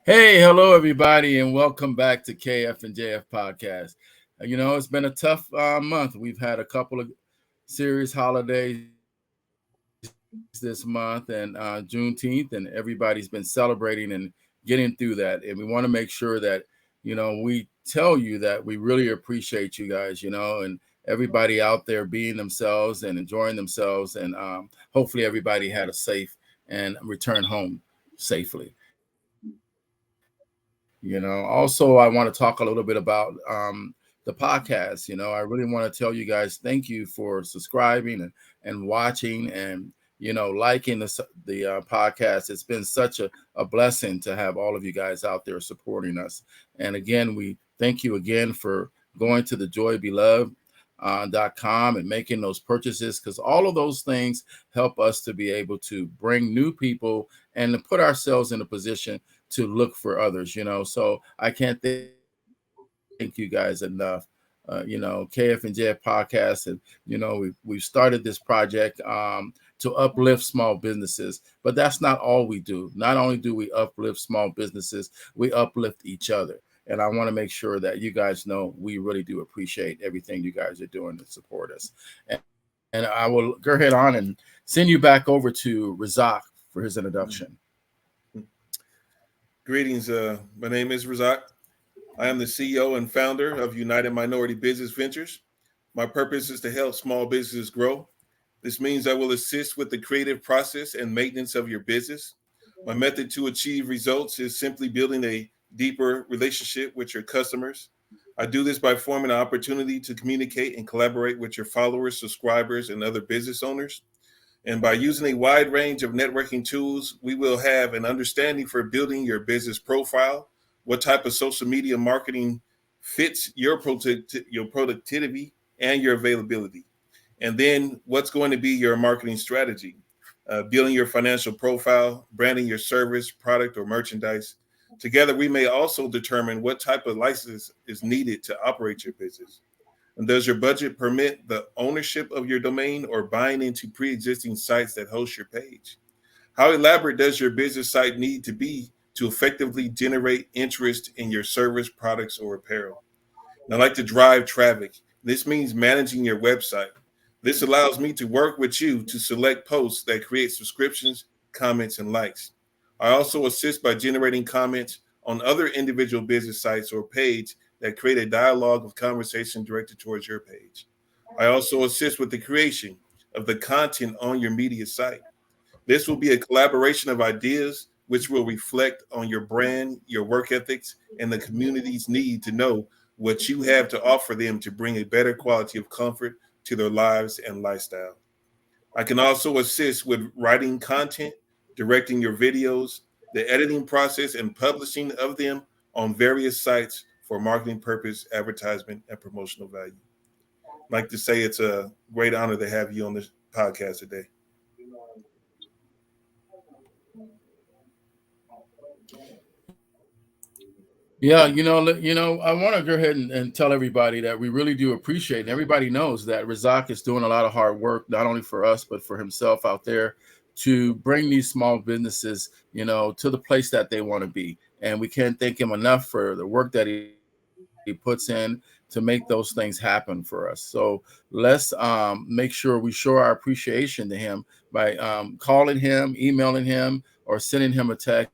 Hey, hello everybody, and welcome back to KF&JF Podcast. It's been a tough month. We've had a couple of serious holidays this month and Juneteenth, and everybody's been celebrating and getting through that. And we want to make sure that we tell you that we really appreciate you guys, and everybody out there being themselves and enjoying themselves, and hopefully everybody had a safe and return home safely. Also, I want to talk a little bit about the podcast. I really want to tell you guys thank you for subscribing and watching and liking the podcast. It's been such a blessing to have all of you guys out there supporting us. And again, we thank you again for going to the joybeloved.com and making those purchases, because all of those things help us to be able to bring new people and to put ourselves in a position to look for others. So I can't thank you guys enough. KF&J podcast, and we've started this project to uplift small businesses, but that's not all we do. Not only do we uplift small businesses, we uplift each other. And I want to make sure that you guys know we really do appreciate everything you guys are doing to support us. And I will go ahead on and send you back over to Razak for his introduction. Greetings. My name is Razak. I am the CEO and founder of United Minority Business Ventures. My purpose is to help small businesses grow. This means I will assist with the creative process and maintenance of your business. My method to achieve results is simply building a deeper relationship with your customers. I do this by forming an opportunity to communicate and collaborate with your followers, subscribers, and other business owners. And by using a wide range of networking tools, we will have an understanding for building your business profile, what type of social media marketing fits your productivity and your availability. And then what's going to be your marketing strategy, building your financial profile, branding your service, product, or merchandise. Together, we may also determine what type of license is needed to operate your business. And does your budget permit the ownership of your domain or buying into pre-existing sites that host your page? How elaborate does your business site need to be to effectively generate interest in your service, products, or apparel? And I like to drive traffic. This means managing your website. This allows me to work with you to select posts that create subscriptions, comments, and likes. I also assist by generating comments on other individual business sites or page that create a dialogue of conversation directed towards your page. I also assist with the creation of the content on your media site. This will be a collaboration of ideas which will reflect on your brand, your work ethics, and the community's need to know what you have to offer them to bring a better quality of comfort to their lives and lifestyle. I can also assist with writing content, directing your videos, the editing process, and publishing of them on various sites for marketing purpose, advertisement, and promotional value. I'd like to say it's a great honor to have you on this podcast today. Yeah, I want to go ahead and tell everybody that we really do appreciate, and everybody knows that Razak is doing a lot of hard work, not only for us, but for himself out there to bring these small businesses, to the place that they want to be. And we can't thank him enough for the work that he puts in to make those things happen for us. So let's make sure we show our appreciation to him by calling him, emailing him, or sending him a text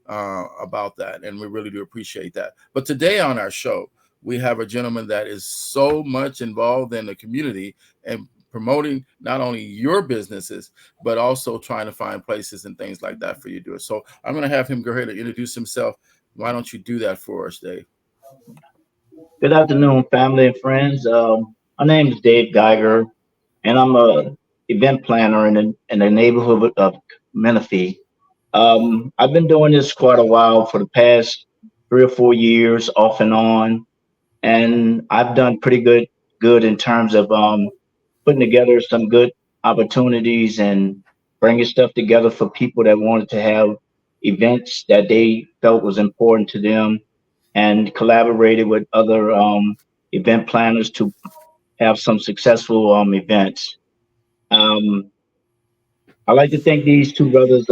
about that. And we really do appreciate that. But today on our show, we have a gentleman that is so much involved in the community and promoting not only your businesses, but also trying to find places and things like that for you to do it. So I'm going to have him go ahead and introduce himself. Why don't you do that for us, Dave? Good afternoon, family and friends. My name is Dave Geiger, and I'm a event planner in the neighborhood of Menifee. I've been doing this quite a while for the past 3 or 4 years, off and on, and I've done pretty good in terms of putting together some good opportunities and bringing stuff together for people that wanted to have events that they felt was important to them, and collaborated with other event planners to have some successful events. Um, I like to thank these two brothers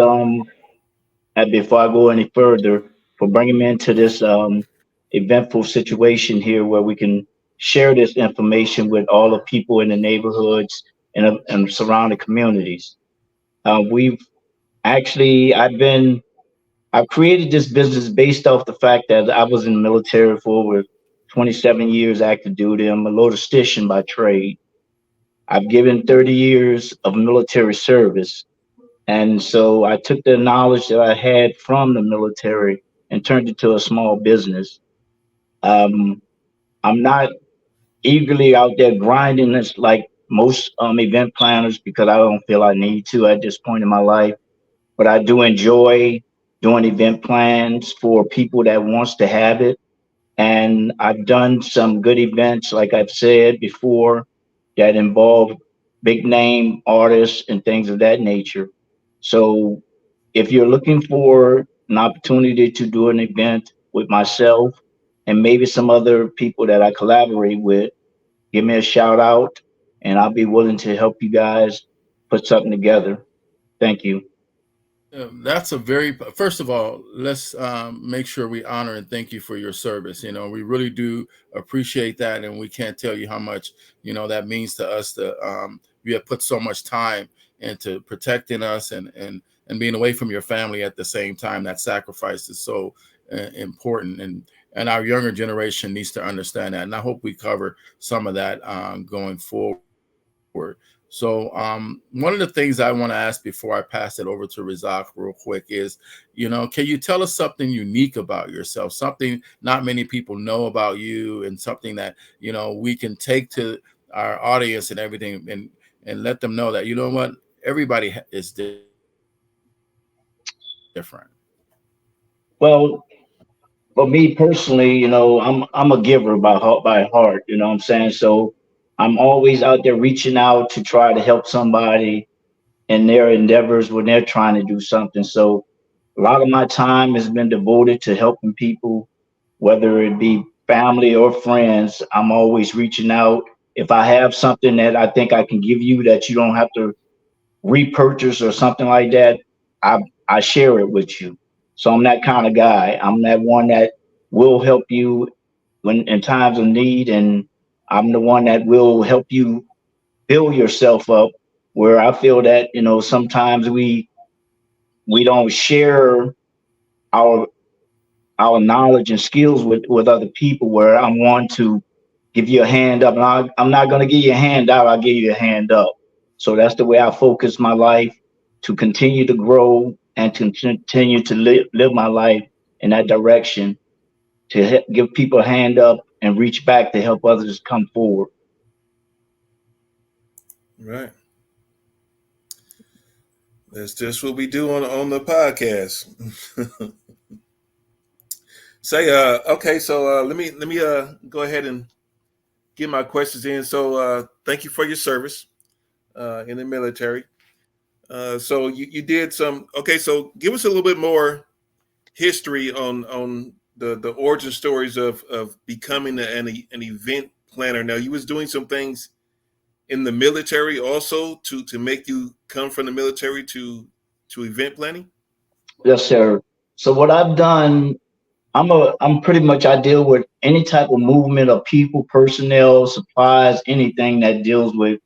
and before I go any further, for bringing me into this eventful situation here where we can share this information with all the people in the neighborhoods and surrounding communities. We've actually, I've created this business based off the fact that I was in the military for over 27 years active duty. I'm a logistician by trade. I've given 30 years of military service. And so I took the knowledge that I had from the military and turned it to a small business. Um, I'm not eagerly out there grinding this like most event planners because I don't feel I need to at this point in my life. But I do enjoy doing event plans for people that wants to have it. And I've done some good events, like I've said before, that involve big name artists and things of that nature. So if you're looking for an opportunity to do an event with myself and maybe some other people that I collaborate with, give me a shout out and I'll be willing to help you guys put something together. Thank you. That's a very, first of all, let's make sure we honor and thank you for your service. You know, we really do appreciate that. And we can't tell you how much, you know, that means to us that you have put so much time into protecting us and being away from your family at the same time. That sacrifice is so important. And our younger generation needs to understand that. And I hope we cover some of that going forward. So one of the things I want to ask before I pass it over to Razak real quick is, you know, can you tell us something unique about yourself, something not many people know about you, and something that, you know, we can take to our audience and everything, and let them know that, you know what, everybody is different. Well, for me personally, I'm a giver by heart, you know what I'm saying? So I'm always out there reaching out to try to help somebody in their endeavors when they're trying to do something. So a lot of my time has been devoted to helping people, whether it be family or friends. I'm always reaching out. If I have something that I think I can give you that you don't have to repurchase or something like that, I I share it with you. So I'm that kind of guy. I'm that one that will help you when in times of need, and I'm the one that will help you build yourself up. Where I feel that sometimes we don't share our our knowledge and skills with other people. Where I'm one to give you a hand up, and I'm not going to give you a hand out. I'll give you a hand up. So that's the way I focus my life to continue to grow and to continue to live my life in that direction to give people a hand up and reach back to help others come forward. Right. That's just what we do on the podcast. Say, okay, so let me go ahead and get my questions in. So, thank you for your service in the military. So you did some. Okay, so give us a little bit more history on the origin stories of becoming an event planner. Now, you was doing some things in the military also to make you come from the military to event planning. Yes, sir. So what I've done, I'm pretty much I deal with any type of movement of people, personnel, supplies, anything that deals with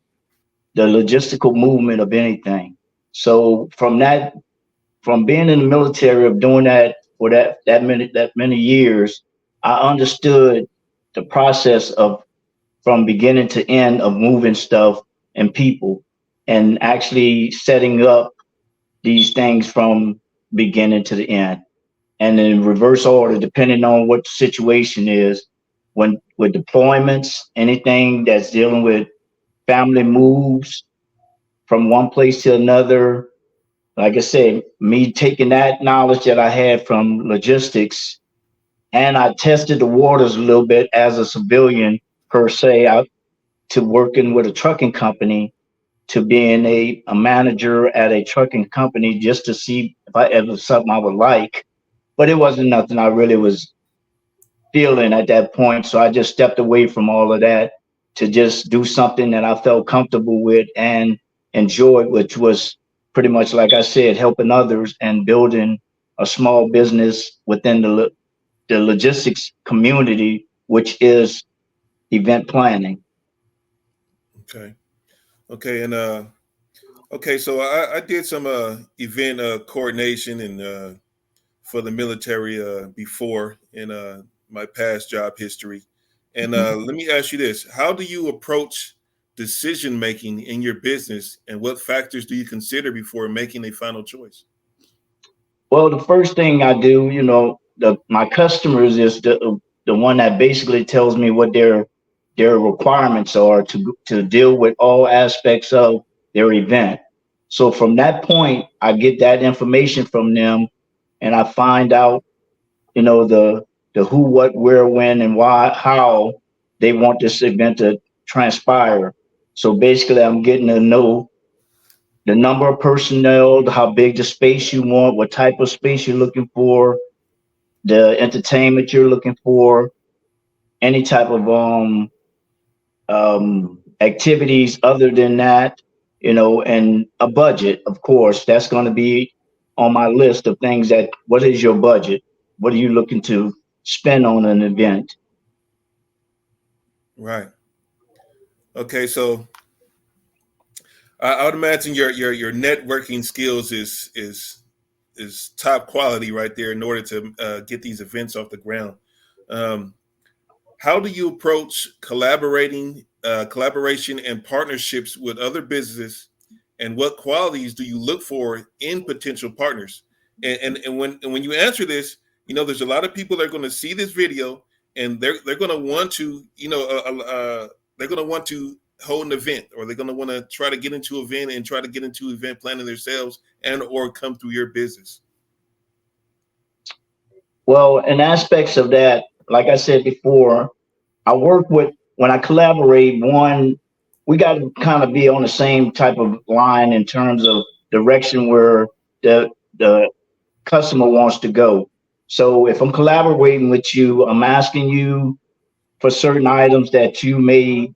the logistical movement of anything. So from being in the military of doing that for that many years, I understood the process of from beginning to end of moving stuff and people and actually setting up these things from beginning to the end and in reverse order depending on what the situation is when with deployments, anything that's dealing with family moves from one place to another. Like I said, me taking that knowledge that I had from logistics, and I tested the waters a little bit as a civilian per se, out to working with a trucking company, to being a manager at a trucking company just to see if I ever something I would like. But it wasn't nothing I really was feeling at that point. So I just stepped away from all of that to just do something that I felt comfortable with and enjoyed, which was pretty much, like I said, helping others and building a small business within the logistics community, which is event planning. Okay. Okay. And okay, so I did some event coordination and for the military before in my past job history. And let me ask you this: how do you approach decision making in your business, and what factors do you consider before making a final choice? Well, the first thing I do, my customers is the one that basically tells me what their requirements are to deal with all aspects of their event. So from that point, I get that information from them, and I find out, the who, what, where, when, and why, how they want this event to transpire. So basically, I'm getting to know the number of personnel, how big the space you want, what type of space you're looking for, the entertainment you're looking for, any type of activities other than that, and a budget, of course, that's going to be on my list of things. That what is your budget? What are you looking to spend on an event? Right. Okay, so I would imagine your networking skills is top quality right there in order to get these events off the ground. Um, how do you approach collaboration and partnerships with other businesses, and what qualities do you look for in potential partners? And when you answer this, there's a lot of people that are going to see this video, and they're going to want to, they're going to want to hold an event, or they're going to want to try to get into event and try to get into event planning themselves, and or come through your business. Well, in aspects of that, like I said before, I work with when I collaborate. One, we got to kind of be on the same type of line in terms of direction where the customer wants to go. So if I'm collaborating with you, I'm asking you for certain items that you may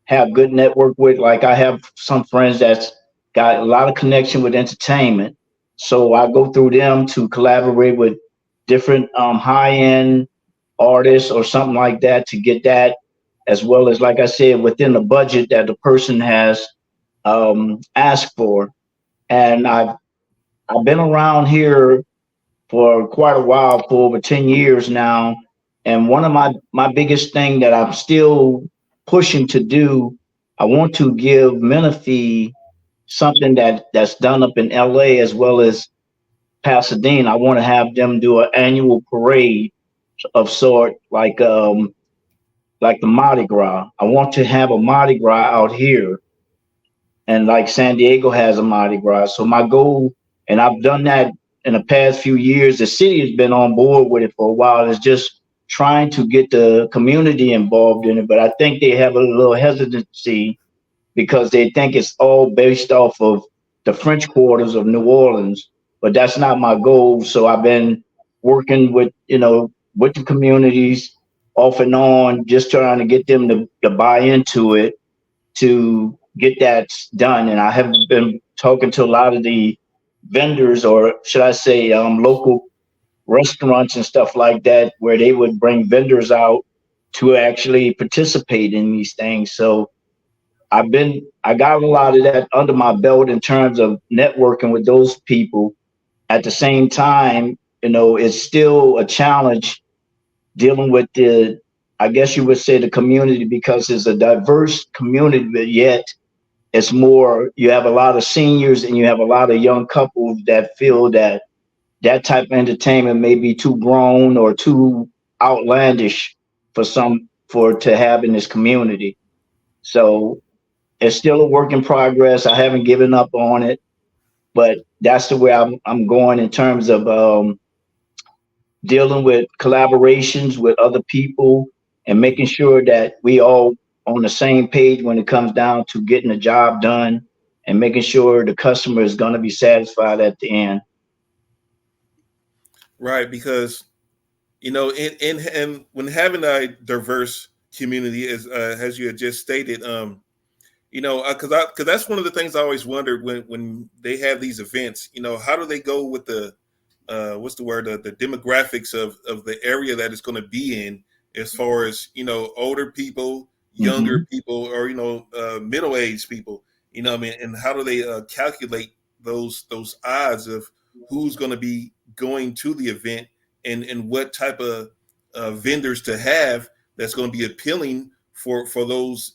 have good network with. Like I have some friends that's got a lot of connection with entertainment. So I go through them to collaborate with different high end artists or something like that to get that, as well as, like I said, within the budget that the person has asked for. And I've been around here for quite a while, for over 10 years now. And one of my biggest thing that I'm still pushing to do, I want to give Menifee something that's done up in LA as well as Pasadena. I want to have them do an annual parade of sort, like the Mardi Gras. I want to have a Mardi Gras out here, and like San Diego has a Mardi Gras. So my goal, and I've done that in the past few years. The city has been on board with it for a while. It's just trying to get the community involved in it. But I think they have a little hesitancy because they think it's all based off of the French quarters of New Orleans. But that's not my goal. So I've been working with the communities off and on, just trying to get them to buy into it to get that done. And I have been talking to a lot of the vendors, or should I say, local restaurants and stuff like that, where they would bring vendors out to actually participate in these things. So I got a lot of that under my belt in terms of networking with those people. At the same time, it's still a challenge dealing with I guess you would say, the community, because it's a diverse community, but yet it's more, you have a lot of seniors and you have a lot of young couples that feel that that type of entertainment may be too grown or too outlandish for to have in this community. So it's still a work in progress. I haven't given up on it, but that's the way I'm going in terms of dealing with collaborations with other people and making sure that we all on the same page when it comes down to getting the job done and making sure the customer is going to be satisfied at the end. Right, because and when having a diverse community, as you had just stated, because that's one of the things I always wondered when they have these events. How do they go with what's the word, the demographics of the area that it's going to be in, as far as, older people, Mm-hmm. younger people, or middle-aged people, I mean, and how do they calculate those odds of who's going to be going to the event, and what type of vendors to have that's going to be appealing for those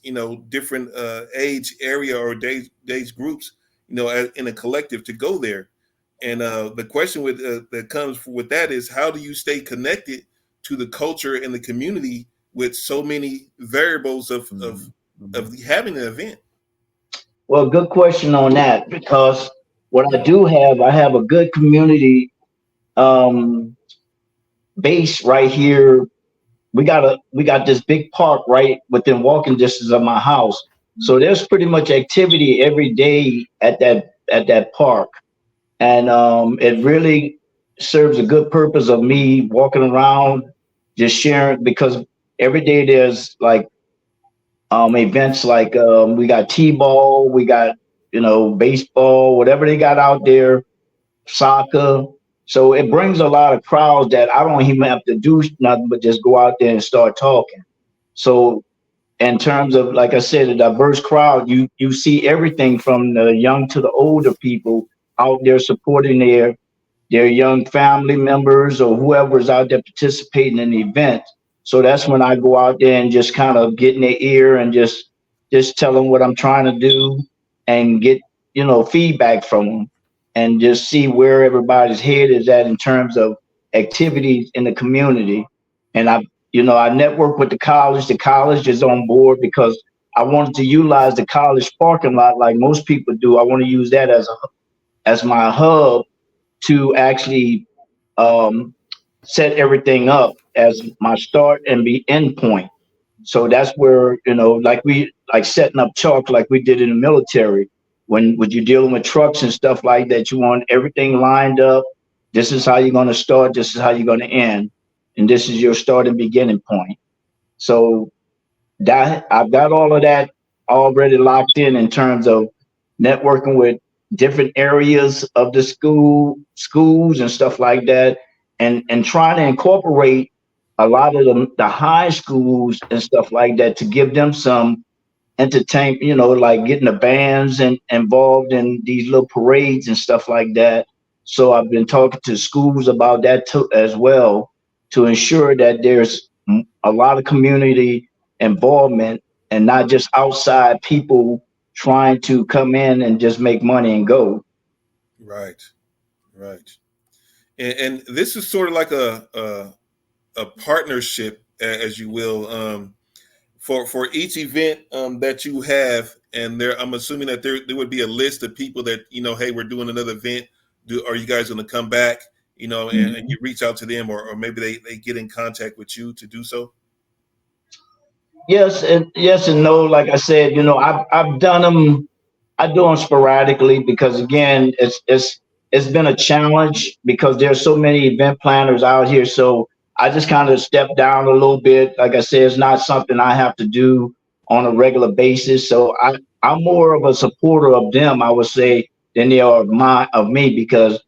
different age area or days groups, in a collective to go there. And the question that comes with that is, how do you stay connected to the culture and the community with so many variables of having an event? Well, good question on that, because what I have a good community um, base right here. We got this big park right within walking distance of my house. So there's pretty much activity every day at that park, and it really serves a good purpose of me walking around, just sharing, because every day there's like events like we got t-ball, we got baseball, whatever they got out there, soccer. So it brings a lot of crowds that I don't even have to do nothing but just go out there and start talking. So in terms of, like I said, a diverse crowd, you see everything from the young to the older people out there supporting their young family members or whoever's out there participating in the event. So that's when I go out there and just kind of get in their ear and just tell them what I'm trying to do, and get feedback from them, and just see where everybody's head is at in terms of activities in the community. And I network with the college. The college is on board because I wanted to utilize the college parking lot like most people do. I want to use that as my hub to actually um, set everything up as my start and be end point. So that's where, like setting up chalk like we did in the military. When you're dealing with trucks and stuff like that, you want everything lined up. This is how you're going to start. This is how you're going to end. And this is your start and beginning point. So that I've got all of that already locked in terms of networking with different areas of the schools and stuff like that, and trying to incorporate a lot of the high schools and stuff like that to give them some entertainment, like getting the bands and involved in these little parades and stuff like that. So I've been talking to schools about that too, as well, to ensure that there's a lot of community involvement and not just outside people trying to come in and just make money and go. Right, right. And this is sort of like a partnership, as you will, for each event that you have. And there, I'm assuming that there would be a list of people that, hey, we're doing another event. Are you guys going to come back? And you reach out to them, or maybe they get in contact with you to do so. Yes and no. Like I said, I've done them. I do them sporadically because, again, it's been a challenge because there's so many event planners out here. So I just kind of stepped down a little bit. Like I said, it's not something I have to do on a regular basis. So I'm more of a supporter of them, I would say, than they are of me, because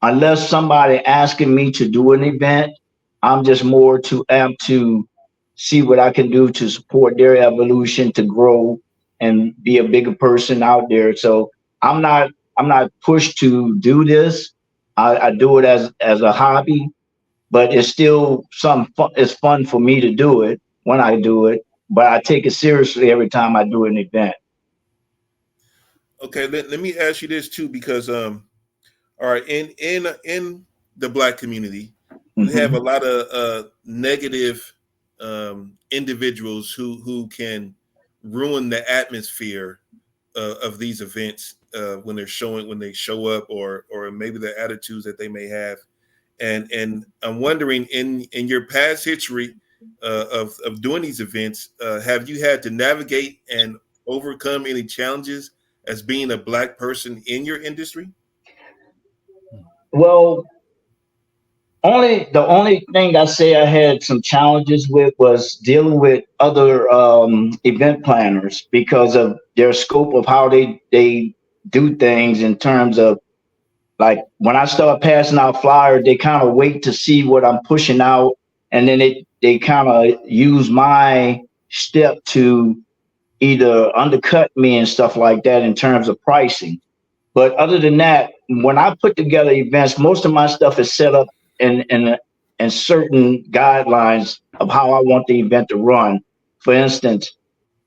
unless somebody asking me to do an event, I'm just more too amped to see what I can do to support their evolution to grow and be a bigger person out there. So I'm not pushed to do this. I do it as a hobby, but it's still it's fun for me to do it when I do it. But I take it seriously every time I do an event. Okay, let me ask you this too, because all right, in the Black community, we have a Hmm. lot of negative individuals who can ruin the atmosphere of these events when they show up, or maybe the attitudes that they may have. And I'm wondering, in your past history of doing these events, have you had to navigate and overcome any challenges as being a Black person in your industry? Well, the only thing I say I had some challenges with was dealing with other event planners because of their scope of how they do things in terms of Like when I start passing out flyers, they kind of wait to see what I'm pushing out, and then they kind of use my step to either undercut me and stuff like that in terms of pricing. But other than that, when I put together events, most of my stuff is set up in certain guidelines of how I want the event to run. For instance,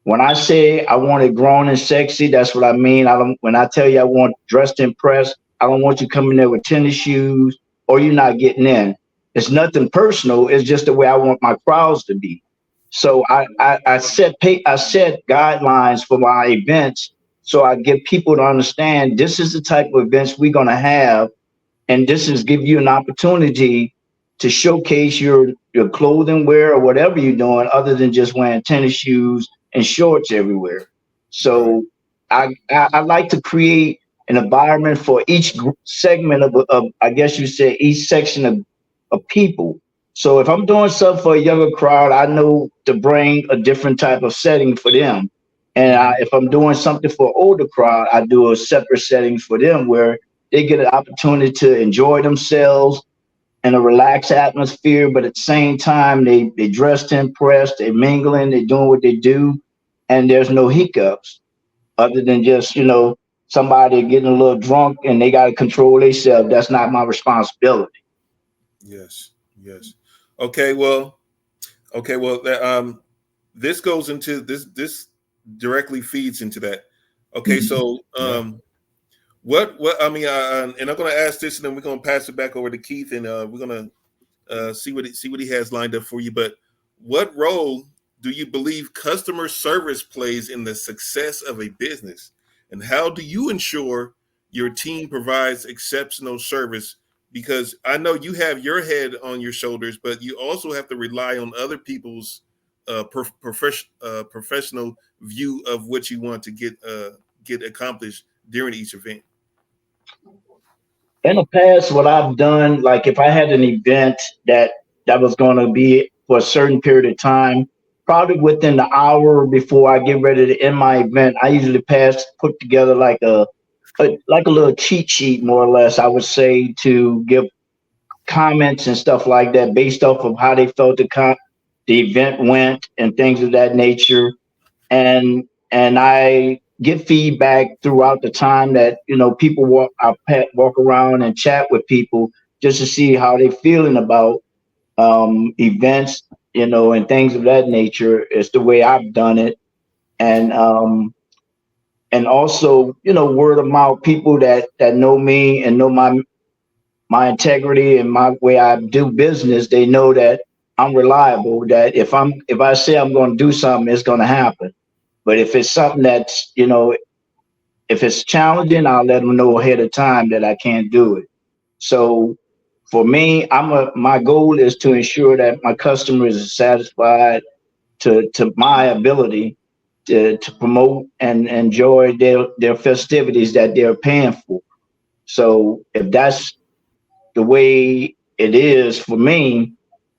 when I say I want it grown and sexy, that's what I mean. I don't. When I tell you I want dressed and pressed, I don't want you coming there with tennis shoes or you're not getting in. It's nothing personal. It's just the way I want my crowds to be. So I set guidelines for my events so I get people to understand this is the type of events we're gonna have, and this is give you an opportunity to showcase your clothing wear or whatever you're doing other than just wearing tennis shoes and shorts everywhere. Right. So I like to create an environment for each segment of I guess you say each section of people. So if I'm doing something for a younger crowd, I know to bring a different type of setting for them. And Hmm. if I'm doing something for an older crowd, I do a separate setting for them where they get an opportunity to enjoy themselves in a relaxed atmosphere, but at the same time, they dressed to impress, they're mingling, they're doing what they do, and there's no hiccups other than just, somebody getting a little drunk and they got to control themselves. That's not my responsibility. Yes. Yes. Okay. Well. Okay. Well. This goes into this. This directly feeds into that. Okay. So, Yeah. what I mean, and I'm going to ask this, and then we're going to pass it back over to Keith, and we're going to see what he has lined up for you. But what role do you believe customer service plays in the success of a business, and how do you ensure your team provides exceptional service? Because I know you have your head on your shoulders, but you also have to rely on other people's professional view of what you want to get accomplished during each event. In the past, what I've done, like if I had an event that was going to be for a certain period of time, probably within the hour before I get ready to end my event, I usually put together like a little cheat sheet, more or less. I would say to give comments and stuff like that based off of how they felt the event went and things of that nature, and I get feedback throughout the time that people walk around and chat with people just to see how they feeling about events, and things of that nature. Is the way I've done it, and also word of mouth, people that know me and know my integrity and my way I do business. They know that I'm reliable. That if I say I'm going to do something, it's going to happen. But if it's something that's, if it's challenging, I'll let them know ahead of time that I can't do it. So for me, my goal is to ensure that my customers are satisfied to my ability to promote and enjoy their festivities that they're paying for. So if that's the way it is for me,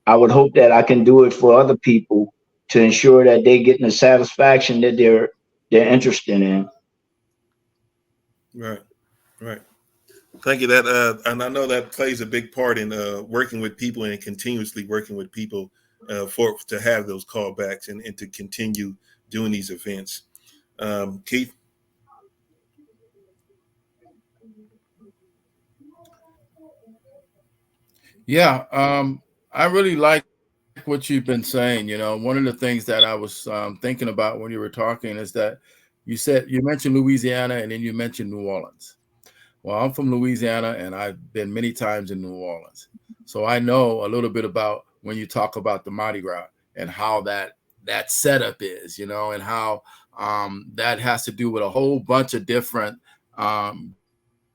I would hope that I can do it for other people to ensure that they're getting the satisfaction that they're interested in. Right. Right. Thank you. That and I know that plays a big part in working with people and continuously working with people for to have those callbacks and to continue doing these events. Keith. Yeah, I really like what you've been saying. One of the things that I was thinking about when you were talking is that you mentioned Louisiana and then you mentioned New Orleans. Well, I'm from Louisiana and I've been many times in New Orleans, so I know a little bit about when you talk about the Mardi Gras and how that setup is, and how that has to do with a whole bunch of different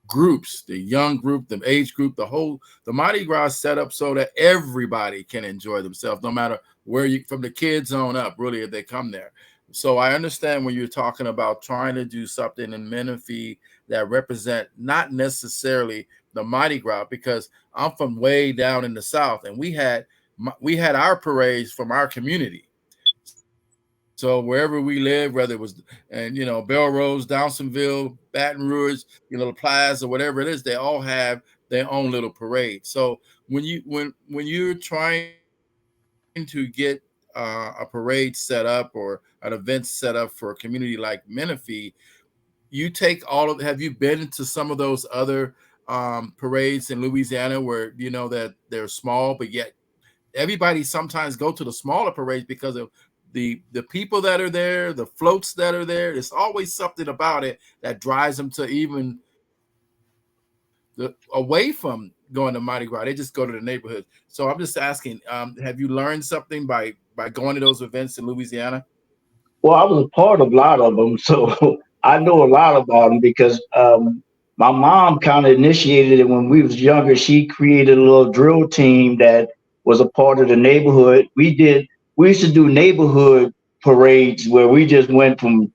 groups, the young group, the age group, the Mardi Gras set up so that everybody can enjoy themselves, no matter where you from the kids on up, really, if they come there. So I understand when you're talking about trying to do something in Menifee that represent not necessarily the Mardi Gras, because I'm from way down in the South, and we had our parades from our community. So wherever we live, whether it was and Belrose, Dowsonville, Baton Rouge, La Plaza, whatever it is, they all have their own little parade. So when you're trying to get a parade set up or an event set up for a community like Menifee, you take all of. Have you been to some of those other parades in Louisiana where you know that they're small, but yet everybody sometimes go to the smaller parades because of the people that are there, the floats that are there. There's always something about it that drives them to even away from going to Mardi Gras. They just go to the neighborhood. So I'm just asking, have you learned something by going to those events in Louisiana? Well, I was a part of a lot of them, so I know a lot about them because my mom kind of initiated it when we was younger. She created a little drill team that was a part of the neighborhood. We used to do neighborhood parades where we just went from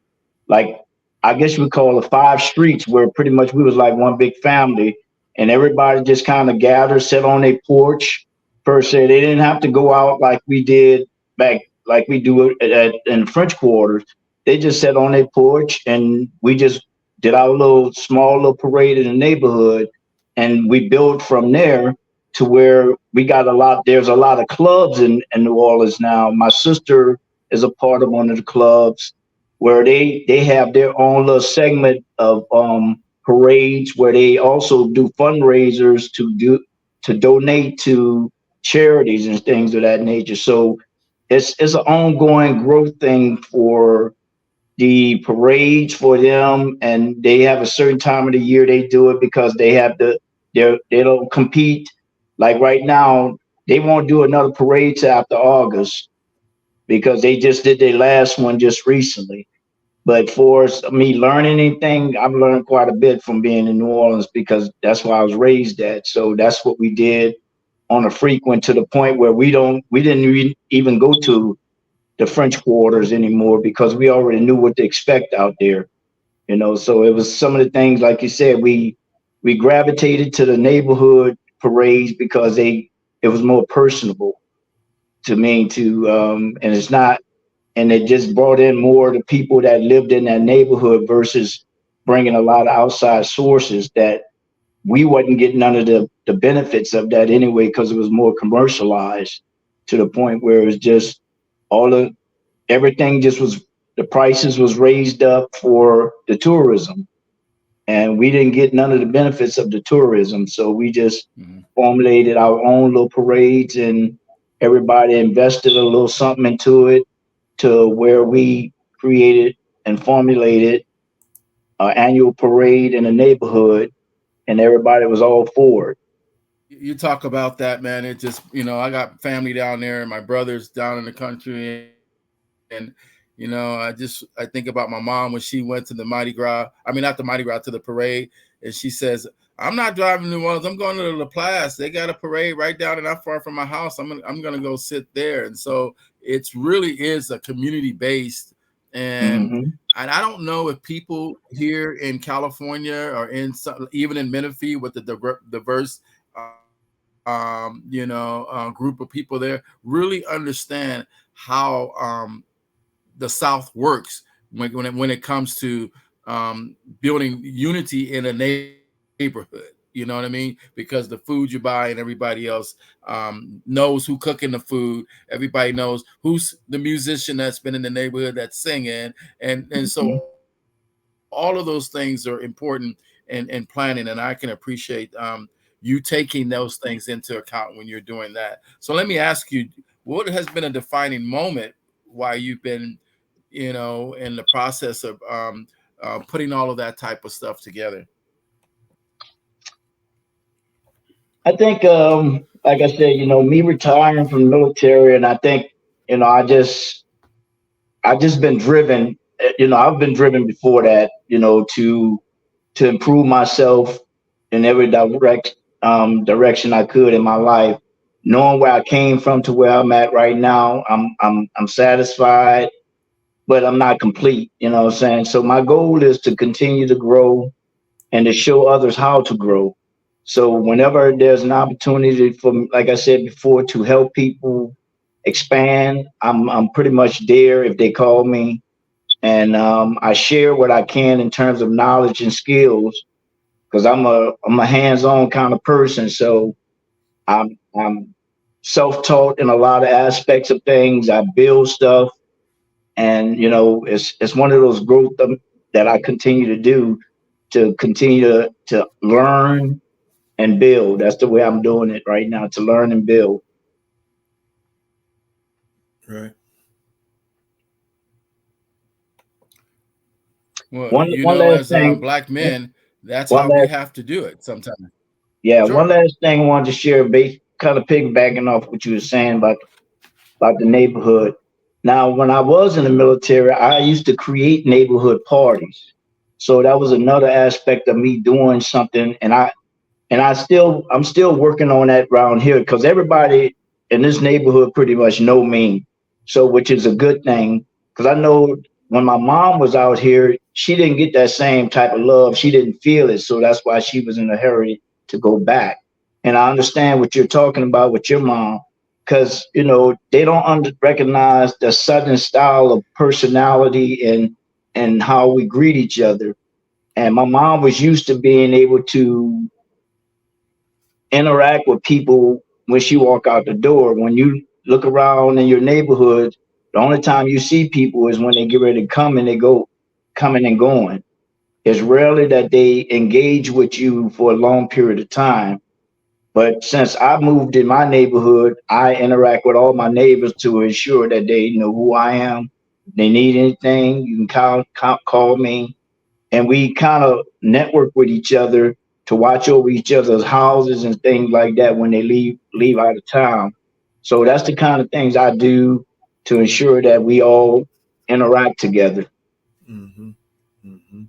like I guess we call it 5 streets where pretty much we was like one big family and everybody just kind of gathered, sit on a porch per se. They didn't have to go out like we did back like we do it in French quarters. They just sat on their porch and we just did our little small little parade in the neighborhood and we built from there to where we got a lot. There's a lot of clubs in New Orleans now. My sister is a part of one of the clubs where they have their own little segment of parades where they also do fundraisers to donate to charities and things of that nature. So it's an ongoing growth thing for the parades for them, and they have a certain time of the year they do it because they don't compete. Like right now, they won't do another parade till after August because they just did their last one just recently. But for me learning anything, I've learned quite a bit from being in New Orleans because that's where I was raised at. So that's what we did on a frequent to the point where we didn't even go to the French quarters anymore because we already knew what to expect out there. So it was some of the things like you said, we gravitated to the neighborhood parades because it was more personable to me to and it's not and it just brought in more of the people that lived in that neighborhood versus bringing a lot of outside sources that we wasn't getting none of the benefits of that anyway because it was more commercialized to the point where it was just all the everything just was the prices was raised up for the tourism and we didn't get none of the benefits of the tourism, so we just Mhm. formulated our own little parades and everybody invested a little something into it to where we created and formulated an annual parade in the neighborhood, and everybody was all for it. You talk about that, man. It just, I got family down there and my brothers down in the country. And, I think about my mom when she went to the Mardi Gras. I mean, not the Mardi Gras, to the parade. And she says, I'm not driving to New Orleans. I'm going to La Place. They got a parade right down and not far from my house. I'm gonna go sit there. And so it's really is a community based. And Mm-hmm. and I don't know if people here in California or even in Menifee with the diverse group of people there really understand how the South works when it comes to building unity in a neighborhood. You know what I mean? Because the food you buy and everybody else knows who cooking the food. Everybody knows who's the musician that's been in the neighborhood that's singing, and so Mm-hmm. all of those things are important in planning. And I can appreciate you taking those things into account when you're doing that. So let me ask you, what has been a defining moment while you've been, in the process of putting all of that type of stuff together? I think, like I said, me retiring from the military, and I think, you know, I just I just been driven. I've been driven before that, to improve myself in every direction I could in my life. Knowing where I came from to where I'm at right now, I'm satisfied, but I'm not complete. You know what I'm saying? So my goal is to continue to grow and to show others how to grow. So whenever there's an opportunity for, like I said before, to help people expand, I'm pretty much there if they call me, and I share what I can in terms of knowledge and skills because I'm a hands-on kind of person. So I'm self-taught in a lot of aspects of things. I build stuff, and it's one of those growth that I continue to do to continue to learn and build. That's the way I'm doing it right now, to learn and build. Right. Well, One last as thing. black men, that's One how we last have to do it sometimes. Yeah, one Sure. last thing I wanted to share, kind of piggybacking off what you were saying about the neighborhood. Now, when I was in the military, I used to create neighborhood parties. So that was another aspect of me doing something, I'm still working on that around here because everybody in this neighborhood pretty much know me. So which is a good thing because I know when my mom was out here, she didn't get that same type of love. She didn't feel it. So that's why she was in a hurry to go back. And I understand what you're talking about with your mom because they don't recognize the southern style of personality and how we greet each other. And my mom was used to being able to interact with people when she walk out the door. When you look around in your neighborhood, the only time you see people is when they get ready to come and they go coming and going. It's rarely that they engage with you for a long period of time. But since I moved in my neighborhood, I interact with all my neighbors to ensure that they know who I am. If they need anything, you can call me, and we kind of network with each other to watch over each other's houses and things like that when they leave out of town. So that's the kind of things I do to ensure that we all interact together. Mm-hmm. Mm-hmm.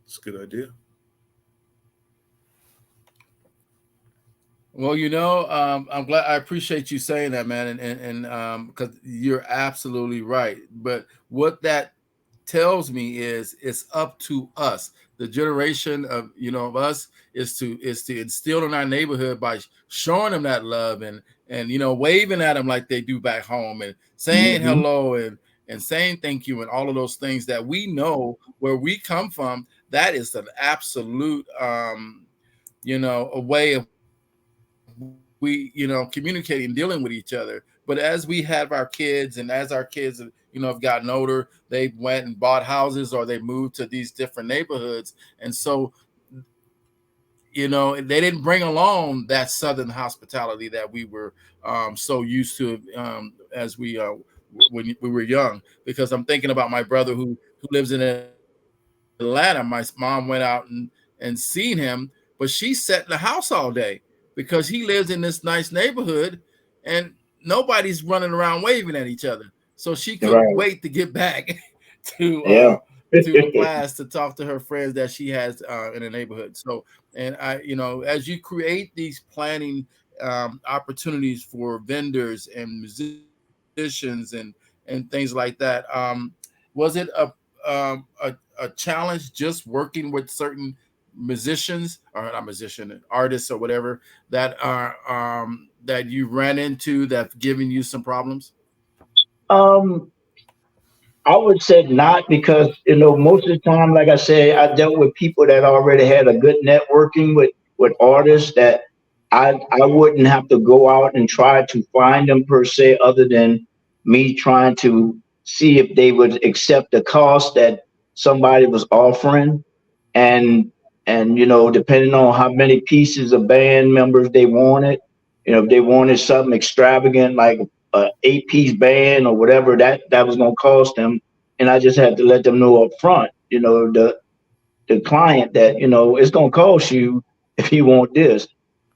It's a good idea. Well, I'm glad. I appreciate you saying that, man, and because you're absolutely right. But what that tells me is it's up to us, the generation of of us, is to instill in our neighborhood by showing them that love and waving at them like they do back home and saying Hmm. hello and saying thank you and all of those things that we know where we come from. That is an absolute a way of we communicating, dealing with each other. But as we have our kids and as our kids have gotten older, they went and bought houses or they moved to these different neighborhoods, and so they didn't bring along that southern hospitality that we were so used to as when we were young. Because I'm thinking about my brother who lives in Atlanta. My mom went out and seen him, but she sat in the house all day because he lives in this nice neighborhood and nobody's running around waving at each other. So she couldn't Right. wait to get back to Yeah. La Paz to talk to her friends that she has in the neighborhood. So, and as you create these planning opportunities for vendors and musicians and things like that, was it a challenge just working with certain musicians or not musician artists or whatever that you ran into that given you some problems? um I would say not because most of the time, like I said, I dealt with people that already had a good networking with artists that I wouldn't have to go out and try to find them per se, other than me trying to see if they would accept the cost that somebody was offering, and depending on how many pieces of band members they wanted, if they wanted something extravagant like a 8-piece band or whatever that was going to cost them, and I just had to let them know up front, the client, that it's going to cost you if you want this.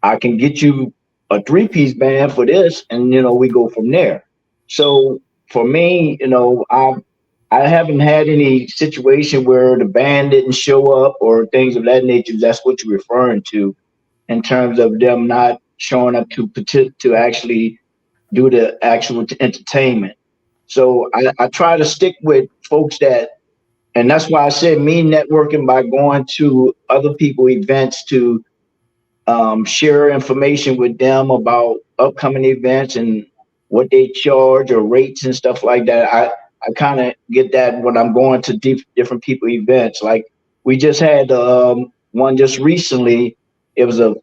I can get you a 3-piece band for this, and we go from there. So for me, I haven't had any situation where the band didn't show up or things of that nature. That's what you're referring to in terms of them not showing up to actually do the actual entertainment. So I try to stick with folks and that's why I said me networking by going to other people events to share information with them about upcoming events and what they charge or rates and stuff like that. I kind of get that when I'm going to different people events. Like we just had one just recently. It was a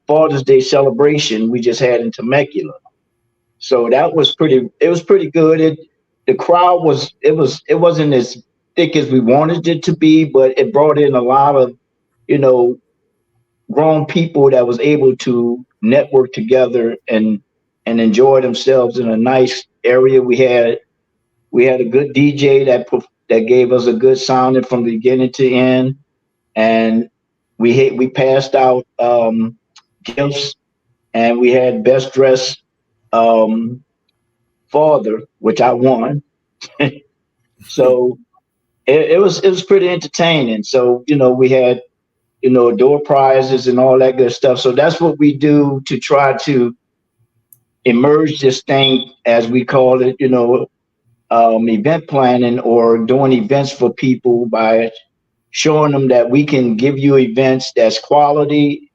Father's Day celebration we just had in Temecula. So that was pretty. It was pretty good. The crowd was. It wasn't as thick as we wanted it to be, but it brought in a lot of, you know, grown people that was able to network together and enjoy themselves in a nice area. We had a good DJ that gave us a good sounding from the beginning to end, and we passed out gifts, and we had best dressed um, father, which I won. So it was pretty entertaining. So we had door prizes and all that good stuff. So that's what we do to try to emerge this thing, as we call it, event planning or doing events for people by showing them that we can give you events that's quality,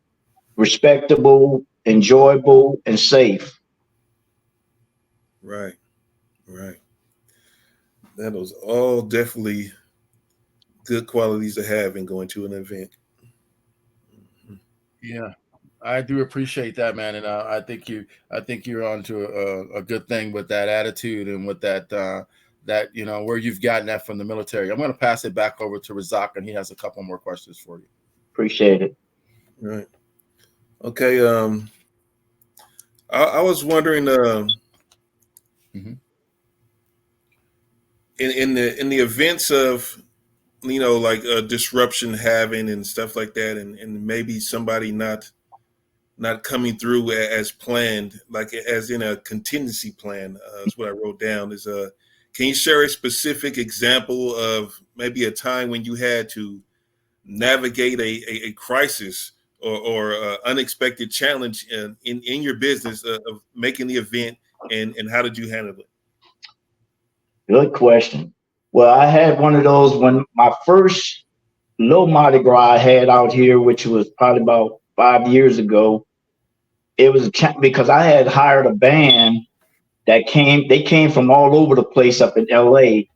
respectable, enjoyable, and safe. Right. Right. That was all definitely good qualities to have in going to an event. Yeah, I do appreciate that, man, and I think you're onto a good thing with that attitude and with that where you've gotten that from the military. I'm going to pass it back over to Razak, and he has a couple more questions for you. Appreciate it. Right. Okay. I was wondering, Mm-hmm. in the events of like a disruption having and stuff like that, and maybe somebody not coming through as planned, like as in a contingency plan, is what I wrote down. Is can you share a specific example of maybe a time when you had to navigate a crisis or unexpected challenge in your business of making the event, and how did you handle it? Good question. Well, I had one of those when my first little Mardi Gras I had out here, which was probably about 5 years ago. It was because I had hired a band that came. They came from all over the place up in LA,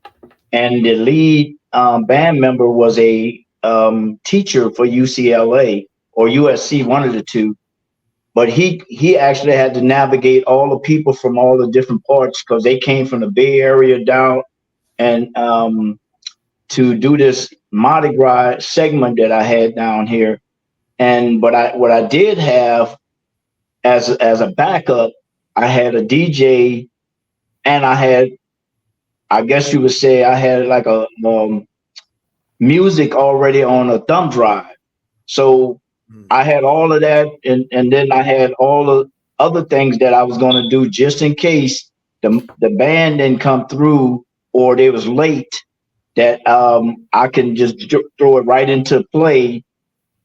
and the lead band member was a teacher for UCLA or USC, one of the two. But he actually had to navigate all the people from all the different parts because they came from the Bay Area down and to do this Mardi Gras segment that I had down here. And what I did have as a backup, I had a DJ, and I guess you would say I had like a music already on a thumb drive. So I had all of that, and then I had all the other things that I was going to do just in case the band didn't come through or they was late. That I can just throw it right into play,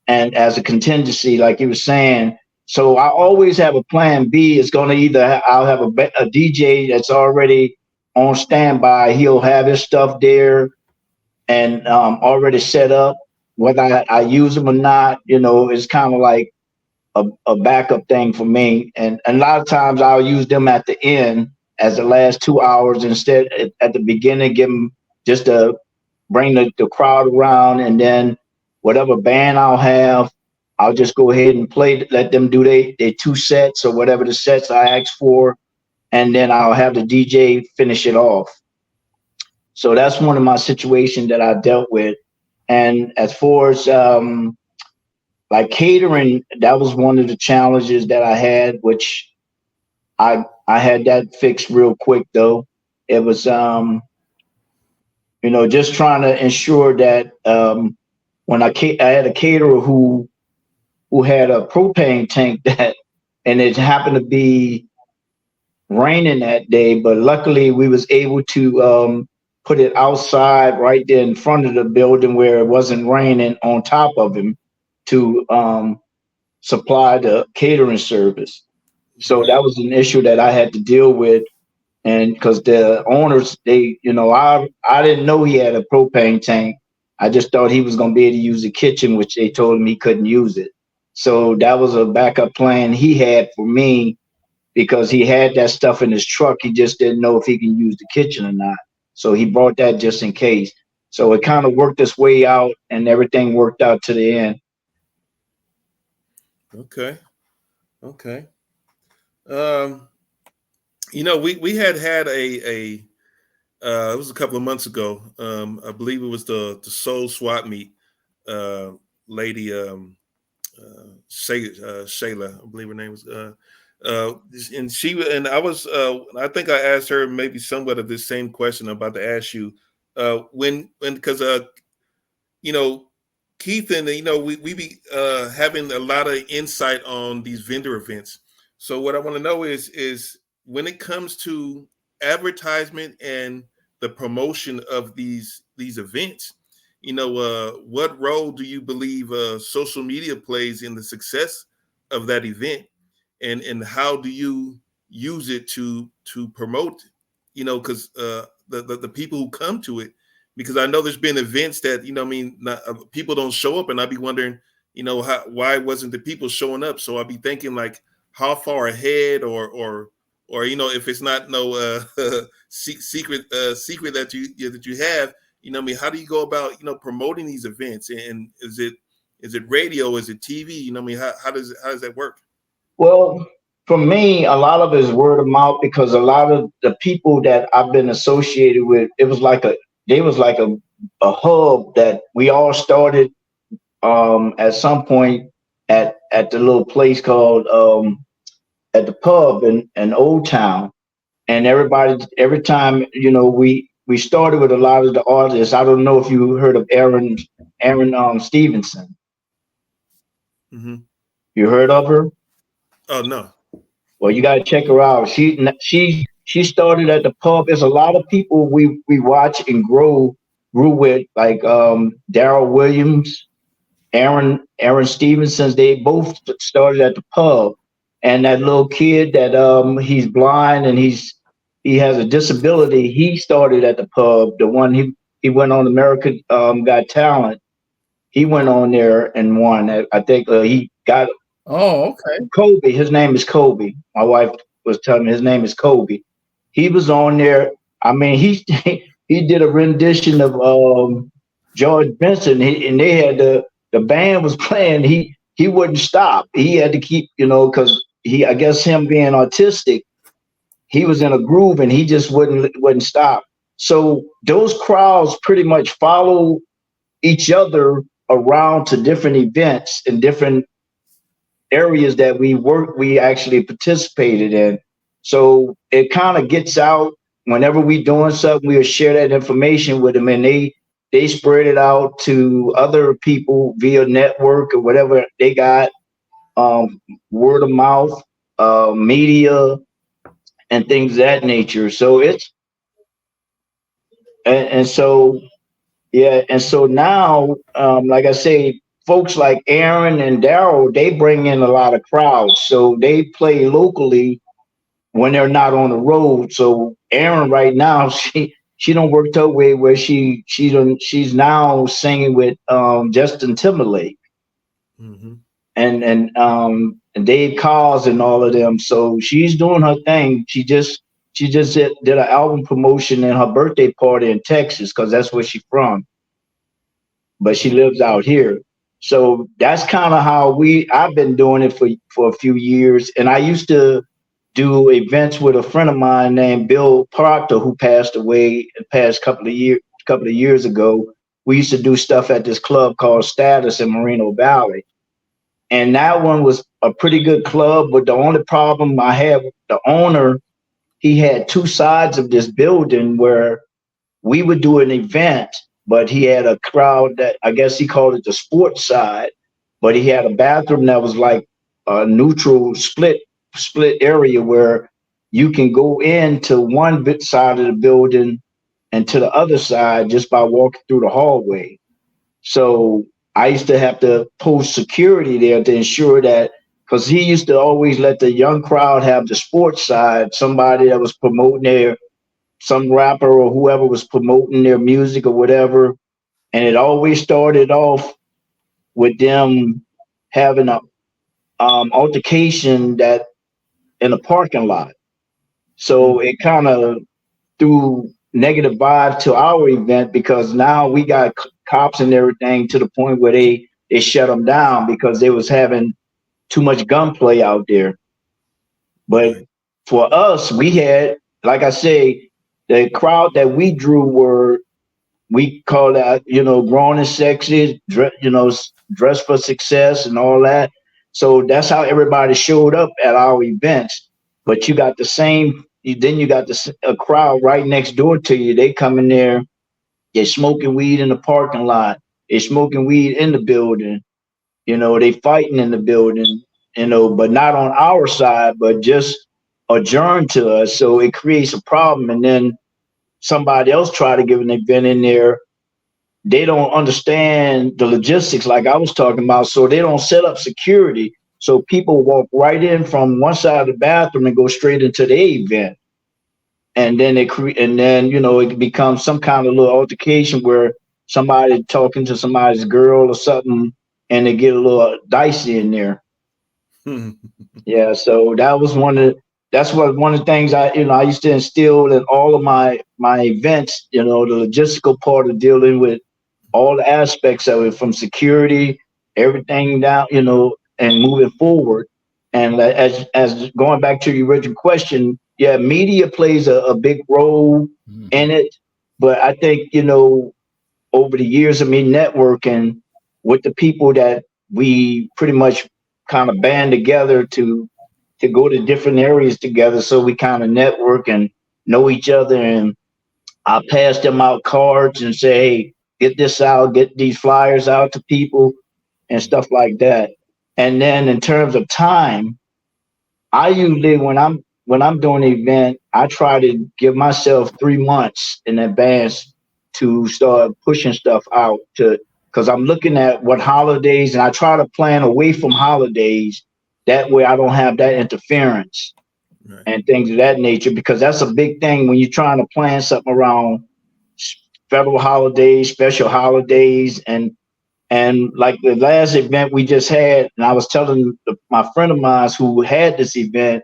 and as a contingency, like you were saying. So I always have a plan B. It's going to I'll have a DJ that's already on standby. He'll have his stuff there and already set up. Whether I use them or not, it's kind of like a backup thing for me. And a lot of times I'll use them at the end as the last 2 hours instead at the beginning, give them just to bring the crowd around, and then whatever band I'll have, I'll just go ahead and play, let them do their two sets or whatever the sets I asked for, and then I'll have the DJ finish it off. So that's one of my situations that I dealt with. And as far as like catering, that was one of the challenges that I had, which I had that fixed real quick though. It was just trying to ensure that when I had a caterer who had a propane tank and it happened to be raining that day, but luckily we was able to put it outside right there in front of the building where it wasn't raining on top of him to supply the catering service. So that was an issue that I had to deal with. And because the owners, I didn't know he had a propane tank. I just thought he was going to be able to use the kitchen, which they told him he couldn't use it. So that was a backup plan he had for me because he had that stuff in his truck. He just didn't know if he can use the kitchen or not. So he brought that just in case. So it kind of worked its way out, and everything worked out to the end. Okay. We had a it was a couple of months ago. I believe it was the Soul Swap Meet lady, Shayla, I believe her name was. And I was, I think I asked her maybe somewhat of this same question I'm about to ask you. Because Keith and we be having a lot of insight on these vendor events. So what I want to know is when it comes to advertisement and the promotion of these events, what role do you believe social media plays in the success of that event, and how do you use it to promote, because the people who come to it, because I know there's been events that, people don't show up, and I'd be wondering, why wasn't the people showing up? So I'd be thinking, like, how far ahead, or if it's not no secret that you have, how do you go about, promoting these events? And is it radio? Is it TV? How does that work? Well, for me, a lot of it is word of mouth, because a lot of the people that I've been associated with, they was like a hub that we all started at some point at the little place called at the pub in Old Town. And every time, we started with a lot of the artists. I don't know if you heard of Aaron Stevenson. Mm-hmm. You heard of her? Oh, no. Well, you got to check her out. She started at the pub. There's a lot of people we watch and grew with, like Daryl Williams, Aaron Stevenson's. They both started at the pub. And that little kid that he's blind and he has a disability. He started at the pub. The one he went on America Got Talent. He went on there and won. I think he got. Oh, okay. Kobe. His name is Kobe. My wife was telling me his name is Kobe. He was on there. I mean, he he did a rendition of George Benson, and they had the band was playing. He wouldn't stop. He had to keep, because I guess him being autistic, he was in a groove and he just wouldn't stop. So those crowds pretty much follow each other around to different events and different areas that we actually participated in. So it kind of gets out whenever we doing something, we'll share that information with them, and they spread it out to other people via network or whatever they got, word of mouth, media, and things of that nature. So and so yeah, and so now, like I say, folks like Aaron and Daryl, they bring in a lot of crowds. So they play locally when they're not on the road. So Aaron right now, she don't work her way where she's now singing with Justin Timberlake, mm-hmm. and Dave Cars and all of them. So she's doing her thing. She just did an album promotion in her birthday party in Texas, because that's where she's from, but she lives out here. So that's kind of how I've been doing it for a few years. And I used to do events with a friend of mine named Bill Proctor, who passed away the past couple of years ago. We used to do stuff at this club called Status in Moreno Valley. And that one was a pretty good club, but the only problem I had with the owner, he had two sides of this building where we would do an event, but he had a crowd that, I guess he called it the sports side, but he had a bathroom that was like a neutral split area where you can go into one side of the building and to the other side just by walking through the hallway. So I used to have to post security there to ensure that, because he used to always let the young crowd have the sports side, somebody that was promoting some rapper or whoever was promoting their music or whatever. And it always started off with them having a altercation that in the parking lot. So it kind of threw negative vibe to our event because now we got cops and everything to the point where they shut them down because they was having too much gunplay out there. But Right. for us, we had, like I say, the crowd that we drew were, we call that, grown and sexy, dress for success and all that. So that's how everybody showed up at our events. But you got the same, then you got a crowd right next door to you. They come in there, they're smoking weed in the parking lot, they're smoking weed in the building, they fighting in the building, but not on our side, but just adjourned to us. So it creates a problem. And then somebody else try to give an event in there, they don't understand the logistics like I was talking about. So they don't set up security. So people walk right in from one side of the bathroom and go straight into the event. And then it becomes some kind of little altercation where somebody talking to somebody's girl or something, and they get a little dicey in there. Yeah, so that's one of the things I used to instill in all of my events, the logistical part of dealing with all the aspects of it, from security, everything down, and moving forward. And as going back to your original question, yeah, media plays a big role in it. But I think, over the years of me networking with the people that we pretty much kind of band together to go to different areas together, so we kind of network and know each other. And I pass them out cards and say, hey, get this out, get these flyers out to people and stuff like that. And then in terms of time, I usually when I'm doing an event, I try to give myself 3 months in advance to start pushing stuff out, to because I'm looking at what holidays, and I try to plan away from holidays. That way I don't have that interference Right. and things of that nature, because that's a big thing when you're trying to plan something around federal holidays, special holidays. And like the last event we just had, and I was telling my friend of mine who had this event,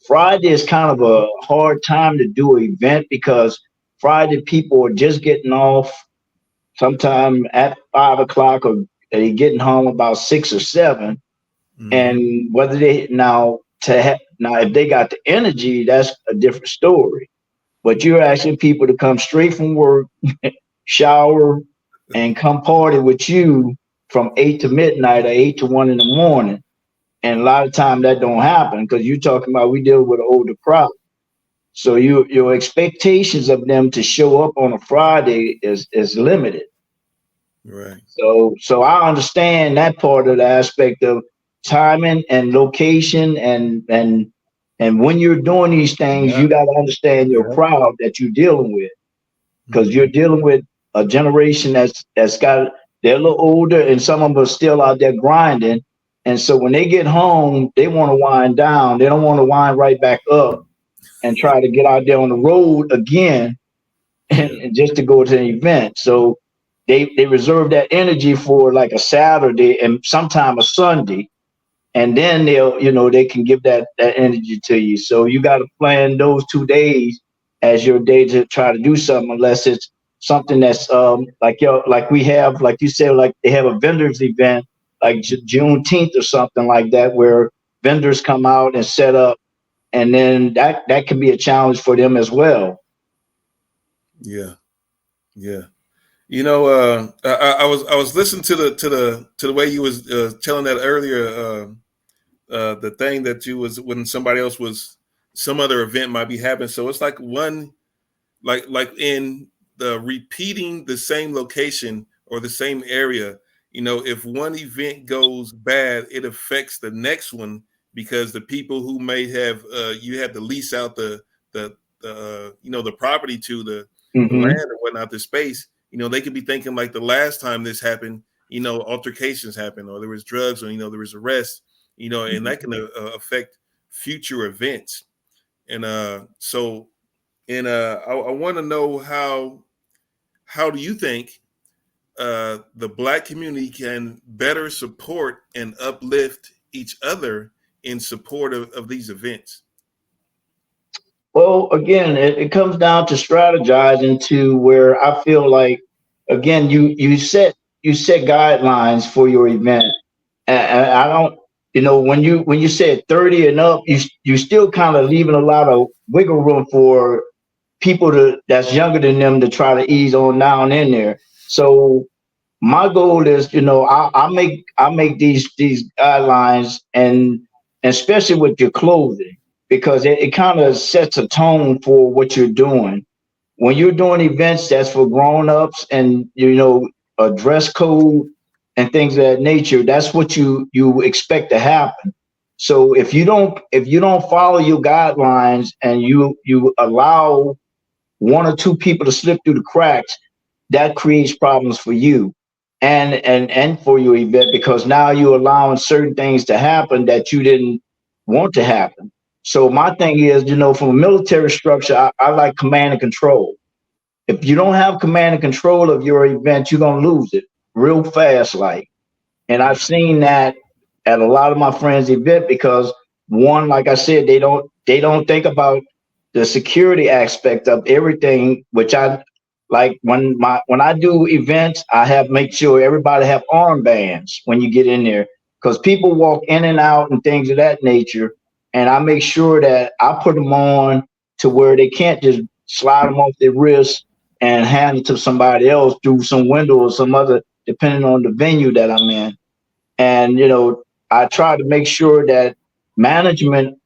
Friday is kind of a hard time to do an event because Friday people are just getting off sometime at 5 o'clock, or they getting home about 6 or 7. And whether they now if they got the energy, that's a different story. But you're asking people to come straight from work, shower, and come party with you from 8 to midnight or 8 to 1 in the morning. And a lot of time that don't happen because you're talking about we deal with an older crowd. So your expectations of them to show up on a Friday is limited. Right. So I understand that part of the aspect of timing and location, and when you're doing these things, you got to understand your crowd that you're dealing with, because you're dealing with a generation that's got, they're a little older, and some of them are still out there grinding. And so when they get home, they want to wind down. They don't want to wind right back up and try to get out there on the road again and just to go to an event. So they reserve that energy for like a Saturday and sometime a Sunday, and then they can give that energy to you. So you got to plan those 2 days as your day to try to do something, unless it's something that's like we have, like you said, like they have a vendors event like Juneteenth or something like that, where vendors come out and set up, and then that can be a challenge for them as well. Yeah. Yeah. I was listening to the way you was telling that earlier. The thing that you was when somebody else was, some other event might be happening. So it's like one, like in the repeating the same location or the same area. If one event goes bad, it affects the next one, because the people who may have you have to lease out the property to the Mm-hmm. land or whatnot, the space. They could be thinking like the last time this happened, altercations happened, or there was drugs, or there was arrests, and that can affect future events. And I want to know how do you think the Black community can better support and uplift each other in support of these events? Well, again, it comes down to strategizing to where I feel like, again, you set guidelines for your event, and I don't, when you said 30 and up, you still kind of leaving a lot of wiggle room for people that's younger than them to try to ease on down in there. So my goal is, I make these guidelines, and especially with your clothing, because it kind of sets a tone for what you're doing. When you're doing events that's for grown-ups, and a dress code and things of that nature, that's what you expect to happen. So if you don't follow your guidelines, and you allow one or two people to slip through the cracks, that creates problems for you, and for your event, because now you're allowing certain things to happen that you didn't want to happen. So my thing is, from a military structure, I like command and control. If you don't have command and control of your event, you're gonna lose it real fast, like. And I've seen that at a lot of my friends' event, because one, like I said, they don't think about the security aspect of everything, which I like. When I do events, I have make sure everybody have armbands when you get in there, because people walk in and out and things of that nature, and I make sure that I put them on to where they can't just slide them off their wrist and hand it to somebody else through some window or some other, depending on the venue that I'm in. And I try to make sure that management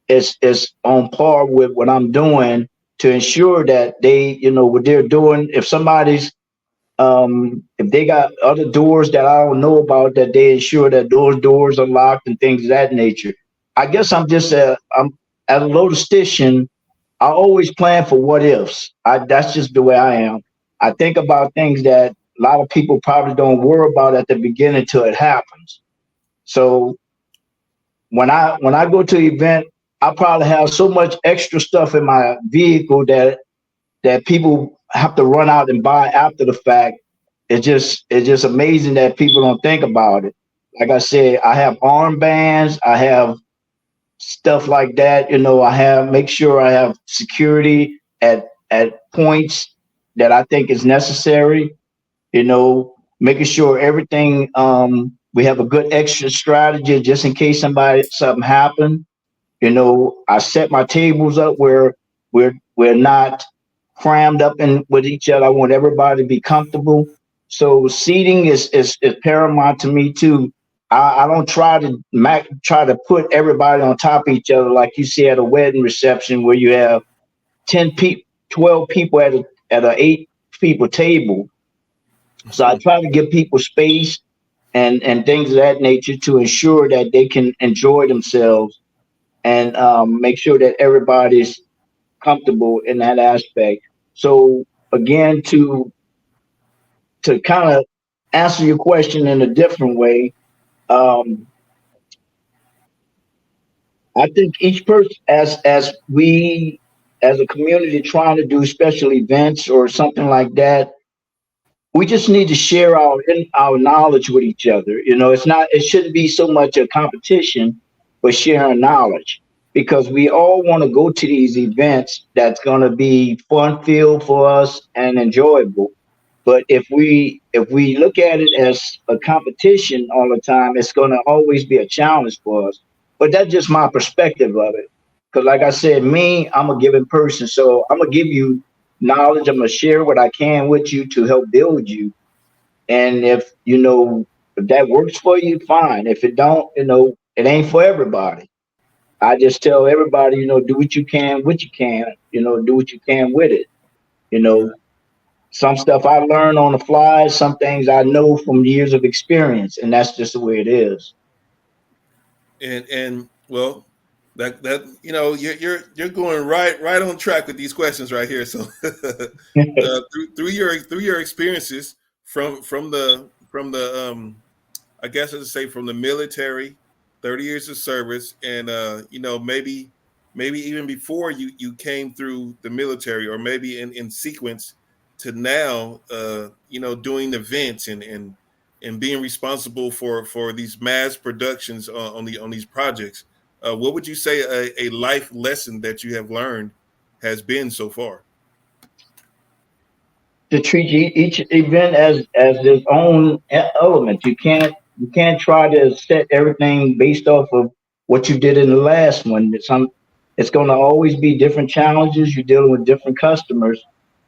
is on par with what I'm doing, to ensure that they, what they're doing. If somebody's if they got other doors that I don't know about, that they ensure that those doors are locked and things of that nature. I guess I'm at a logistician. I always plan for what ifs. That's just the way I am. I think about things that a lot of people probably don't worry about at the beginning till it happens. So when I go to an event, I probably have so much extra stuff in my vehicle that people have to run out and buy after the fact. It's just amazing that people don't think about it. Like I said, I have armbands, I have stuff like that. I have make sure I have security at points that I think is necessary. Making sure everything, we have a good extra strategy just in case something happened. I set my tables up where we're not crammed up in with each other. I want everybody to be comfortable. So seating is paramount to me too. I don't try to put everybody on top of each other like you see at a wedding reception, where you have 10 people, 12 people at a 8 people table. So I try to give people space and things of that nature, to ensure that they can enjoy themselves, and make sure that everybody's comfortable in that aspect. So again, to kind of answer your question in a different way, um, I think each person, as we as a community trying to do special events or something like that, we just need to share our knowledge with each other. It shouldn't be so much a competition, but sharing knowledge, because we all want to go to these events that's going to be fun filled for us and enjoyable. But if we look at it as a competition all the time, it's going to always be a challenge for us. But that's just my perspective of it. Because, like I said, I'm a giving person, so I'm gonna give you knowledge. I'm gonna share what I can with you to help build you. And if that works for you, fine. If it don't, it ain't for everybody. I just tell everybody, do what you can, what you can, do what you can with it. You know, some stuff I learn on the fly, some things I know from years of experience, and that's just the way it is. And well, that you're going right on track with these questions right here. So through your experiences from the I guess I'd say from the military, 30 years of service, and maybe even before you came through the military, or maybe in sequence to now, doing events and being responsible for these mass productions on these projects. What would you say a life lesson that you have learned has been so far? To treat each event as its own element. You can't try to set everything based off of what you did in the last one. It's going to always be different challenges. You're dealing with different customers,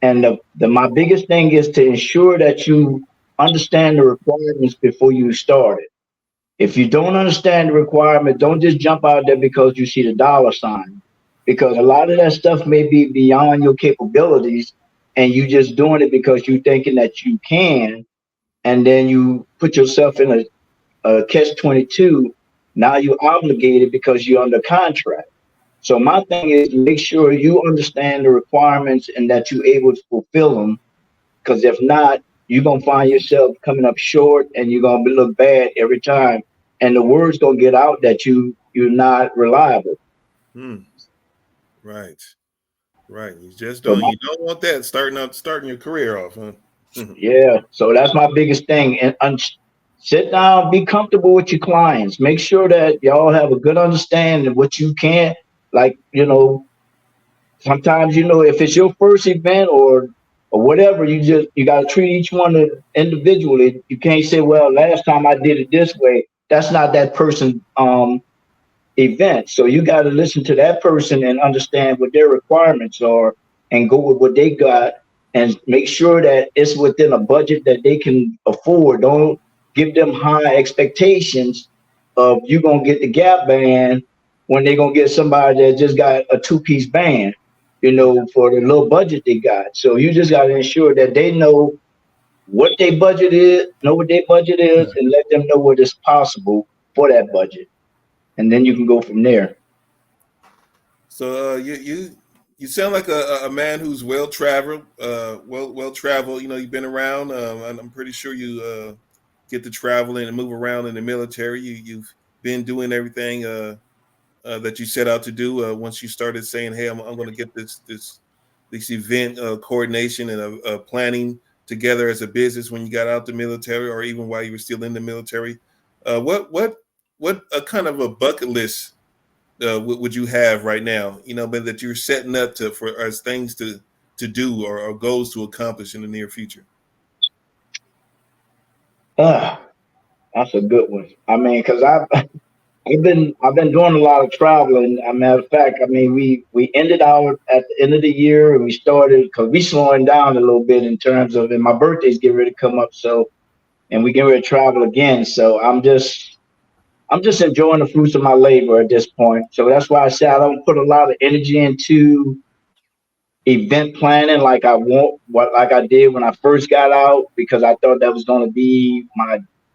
and my biggest thing is to ensure that you understand the requirements before you start it. If you don't understand the requirement, don't just jump out there because you see the dollar sign, because a lot of that stuff may be beyond your capabilities, and you just doing it because you thinking that you can, and then you put yourself in a catch-22. Now you're obligated because you're under contract. So my thing is to make sure you understand the requirements and that you're able to fulfill them, because if not, you're gonna find yourself coming up short, and you're gonna look bad every time. And the word's gonna get out that you're not reliable. Hmm. Right. Right. So You don't want that starting your career off, huh? yeah, so that's my biggest thing. And sit down, be comfortable with your clients. Make sure that y'all have a good understanding of what you can. Like, sometimes, if it's your first event or whatever, you got to treat each one individually. You can't say, well, last time I did it this way. That's not that person event. So you got to listen to that person and understand what their requirements are, and go with what they got, and make sure that it's within a budget that they can afford. Don't give them high expectations of you going to get the Gap band when they're going to get somebody that just got a two-piece band, for the low budget they got. So you just got to ensure that they know what their budget is, and let them know what is possible for that budget. And then you can go from there. So you sound like a man who's well traveled. Well traveled. You've been around. And I'm pretty sure you get to travel and move around in the military. You've been doing everything that you set out to do. Once you started saying, "Hey, I'm going to get this event coordination and planning together as a business," when you got out the military, or even while you were still in the military, what a kind of a bucket list would you have right now? But that you're setting up for as things to do, or goals to accomplish in the near future. Ah, that's a good one. I mean, because I've been doing a lot of traveling. As a matter of fact, I mean, we ended out at the end of the year, and we started because we slowing down a little bit in terms of, and my birthday's getting ready to come up, so, and we get ready to travel again. So I'm just enjoying the fruits of my labor at this point. So that's why I say I don't put a lot of energy into event planning like I did when I first got out, because I thought that was going to be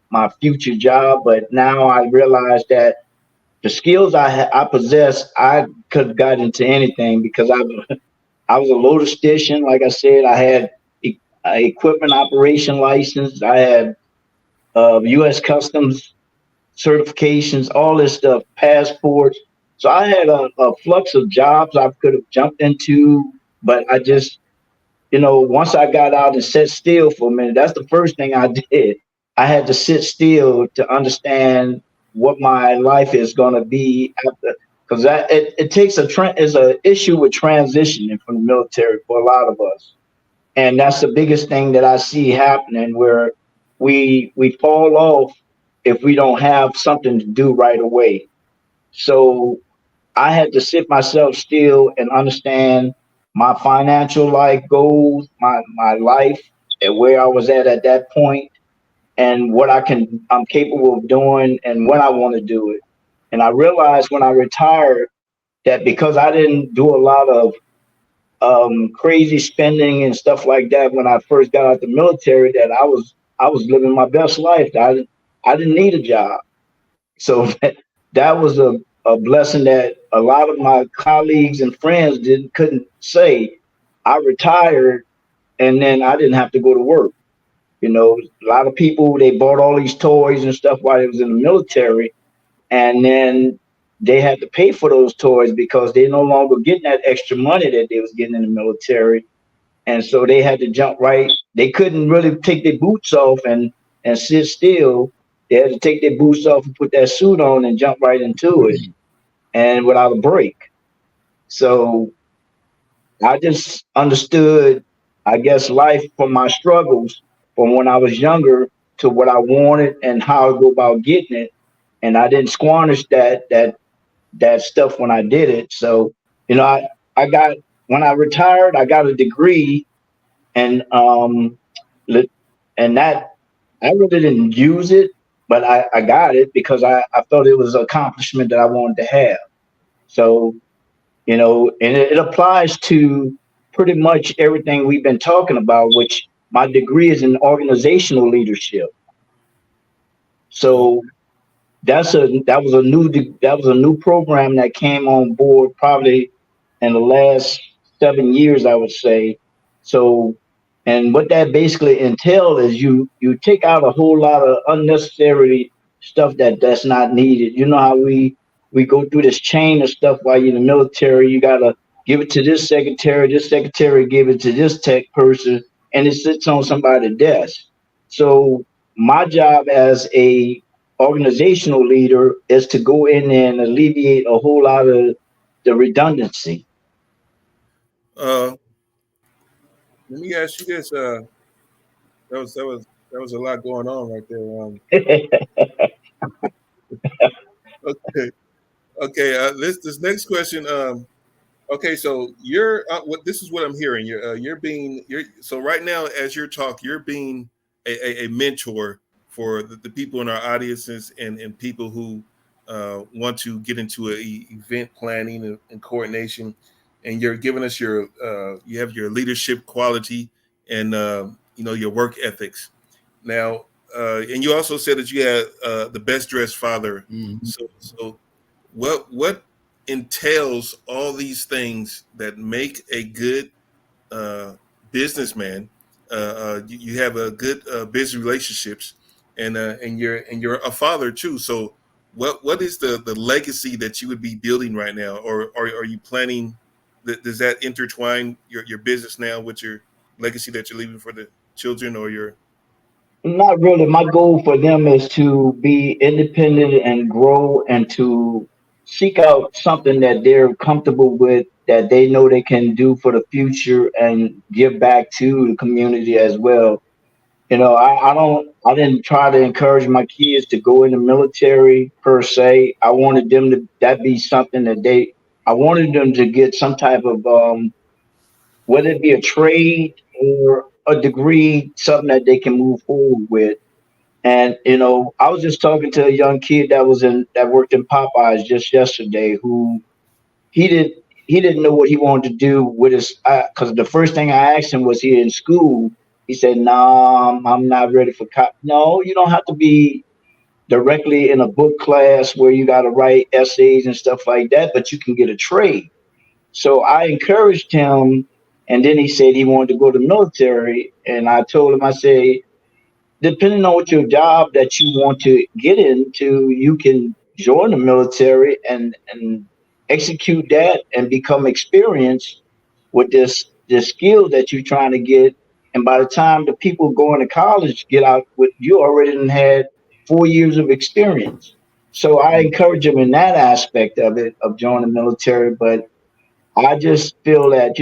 my future job. But now I realize that the skills I possess, I could have got into anything, because I was a logistician. Like I said, I had equipment operation license. I had U.S. Customs certifications, all this stuff, passports. So I had a flux of jobs I could have jumped into, but I just, once I got out and sat still for a minute, that's the first thing I did. I had to sit still to understand what my life is going to be after, because it takes is a issue with transitioning from the military for a lot of us, and that's the biggest thing that I see happening, where we fall off if we don't have something to do right away. So I had to sit myself still and understand my financial life goals, my life, and where I was at that point, and what I'm capable of doing, and when I want to do it. And I realized when I retired that because I didn't do a lot of crazy spending and stuff like that when I first got out the military, that I was living my best life. I didn't need a job. So that was a blessing that a lot of my colleagues and friends couldn't say. I retired, and then I didn't have to go to work. A lot of people, they bought all these toys and stuff while they was in the military, and then they had to pay for those toys because they no longer getting that extra money that they was getting in the military. And so they had to jump right. They couldn't really take their boots off and sit still. They had to take their boots off and put that suit on and jump right into it, and without a break. So I just understood, I guess, life from my struggles from when I was younger to what I wanted and how I go about getting it. And I didn't squander that stuff when I did it. So, I got when I retired, I got a degree, and lit- and that I really didn't use it, but I got it because I thought it was an accomplishment that I wanted to have. So, and it applies to pretty much everything we've been talking about, which my degree is in organizational leadership. Oh, So that was a new program that came on board probably in the last 7 years, I would say. So, and what that basically entails is you take out a whole lot of unnecessary stuff that's not needed. You know how we go through this chain of stuff while you're in the military. You gotta give it to this secretary give it to this tech person, and it sits on somebody's desk. So my job as a organizational leader is to go in and alleviate a whole lot of the redundancy. uh, let me ask you this. That was a lot going on right there. Okay, okay. This next question. Okay, so you're what this is what I'm hearing. You're so right now as you're talking, you're being a mentor for the people in our audiences and people who want to get into event planning and coordination, and you're giving us your you have your leadership quality and your work ethics. Now, and you also said that you had the best dressed father. Mhm. So what entails all these things that make a good uh, businessman? You have a good business relationships, and you're a father too. So what is the legacy that you would be building right now, or are you planning? Does that intertwine your business now with your legacy that you're leaving for the children or your? Not really. My goal for them is to be independent and grow and to seek out something that they're comfortable with, that they know they can do for the future and give back to the community as well. I didn't try to encourage my kids to go in the military per se. I wanted them to, that be something that I wanted them to get some type of, whether it be a trade or a degree, something that they can move forward with. And I was just talking to a young kid that worked in Popeyes just yesterday, who he did he didn't know what he wanted to do with his, because the first thing I asked him was, he in school. He said, "Nah, I'm not ready for cop." No, you don't have to be directly in a book class where you got to write essays and stuff like that, but you can get a trade. So I encouraged him, and then he said he wanted to go to the military, and I told him, I said, depending on what your job that you want to get into, you can join the military and execute that and become experienced with this skill that you're trying to get. And by the time the people going to college get out, with you already done had 4 years of experience. So I encourage them in that aspect of it, of joining the military. But I just feel that,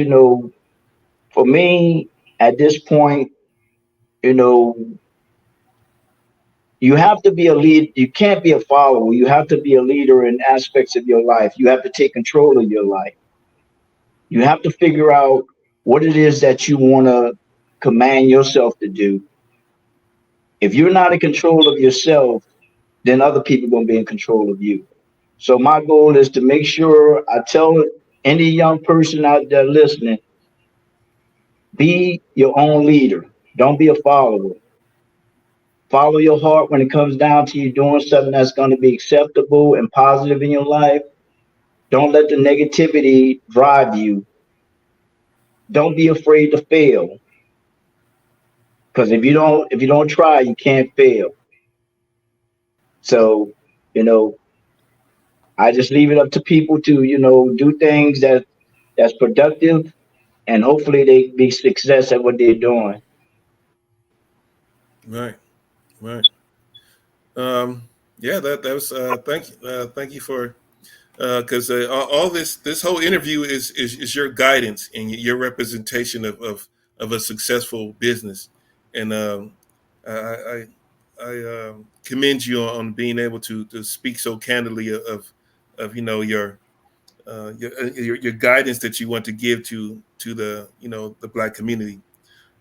for me at this point, you know, you have to be a lead. You can't be a follower. You have to be a leader in aspects of your life. You have to take control of your life. You have to figure out what it is that you want to command yourself to do. If you're not in control of yourself, then other people are going to be in control of you. So my goal is to make sure I tell any young person out there listening, be your own leader. Don't be a follower. Follow your heart when it comes down to you doing something that's going to be acceptable and positive in your life. Don't let the negativity drive you. Don't be afraid to fail, because if you don't try, you can't fail. So, you know, I just leave it up to people to do things that's productive, and hopefully they be success at what they're doing. Right, right. Um, yeah, that was thank you for because all this whole interview is your guidance and your representation of a successful business, and I commend you on being able to speak so candidly of your guidance that you want to give to the the Black community.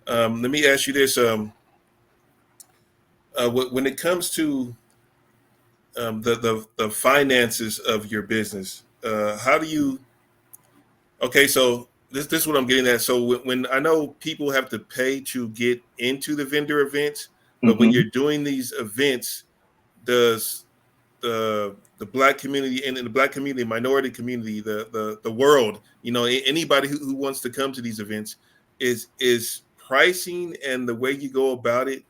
Let me ask you this: when it comes to the finances of your business, how do you? Okay, so this is what I'm getting at. So when I know people have to pay to get into the vendor events, but when Hmm. you're doing these events, does the Black community and in the Black community, minority community, the world, anybody who wants to come to these events, is pricing and the way you go about it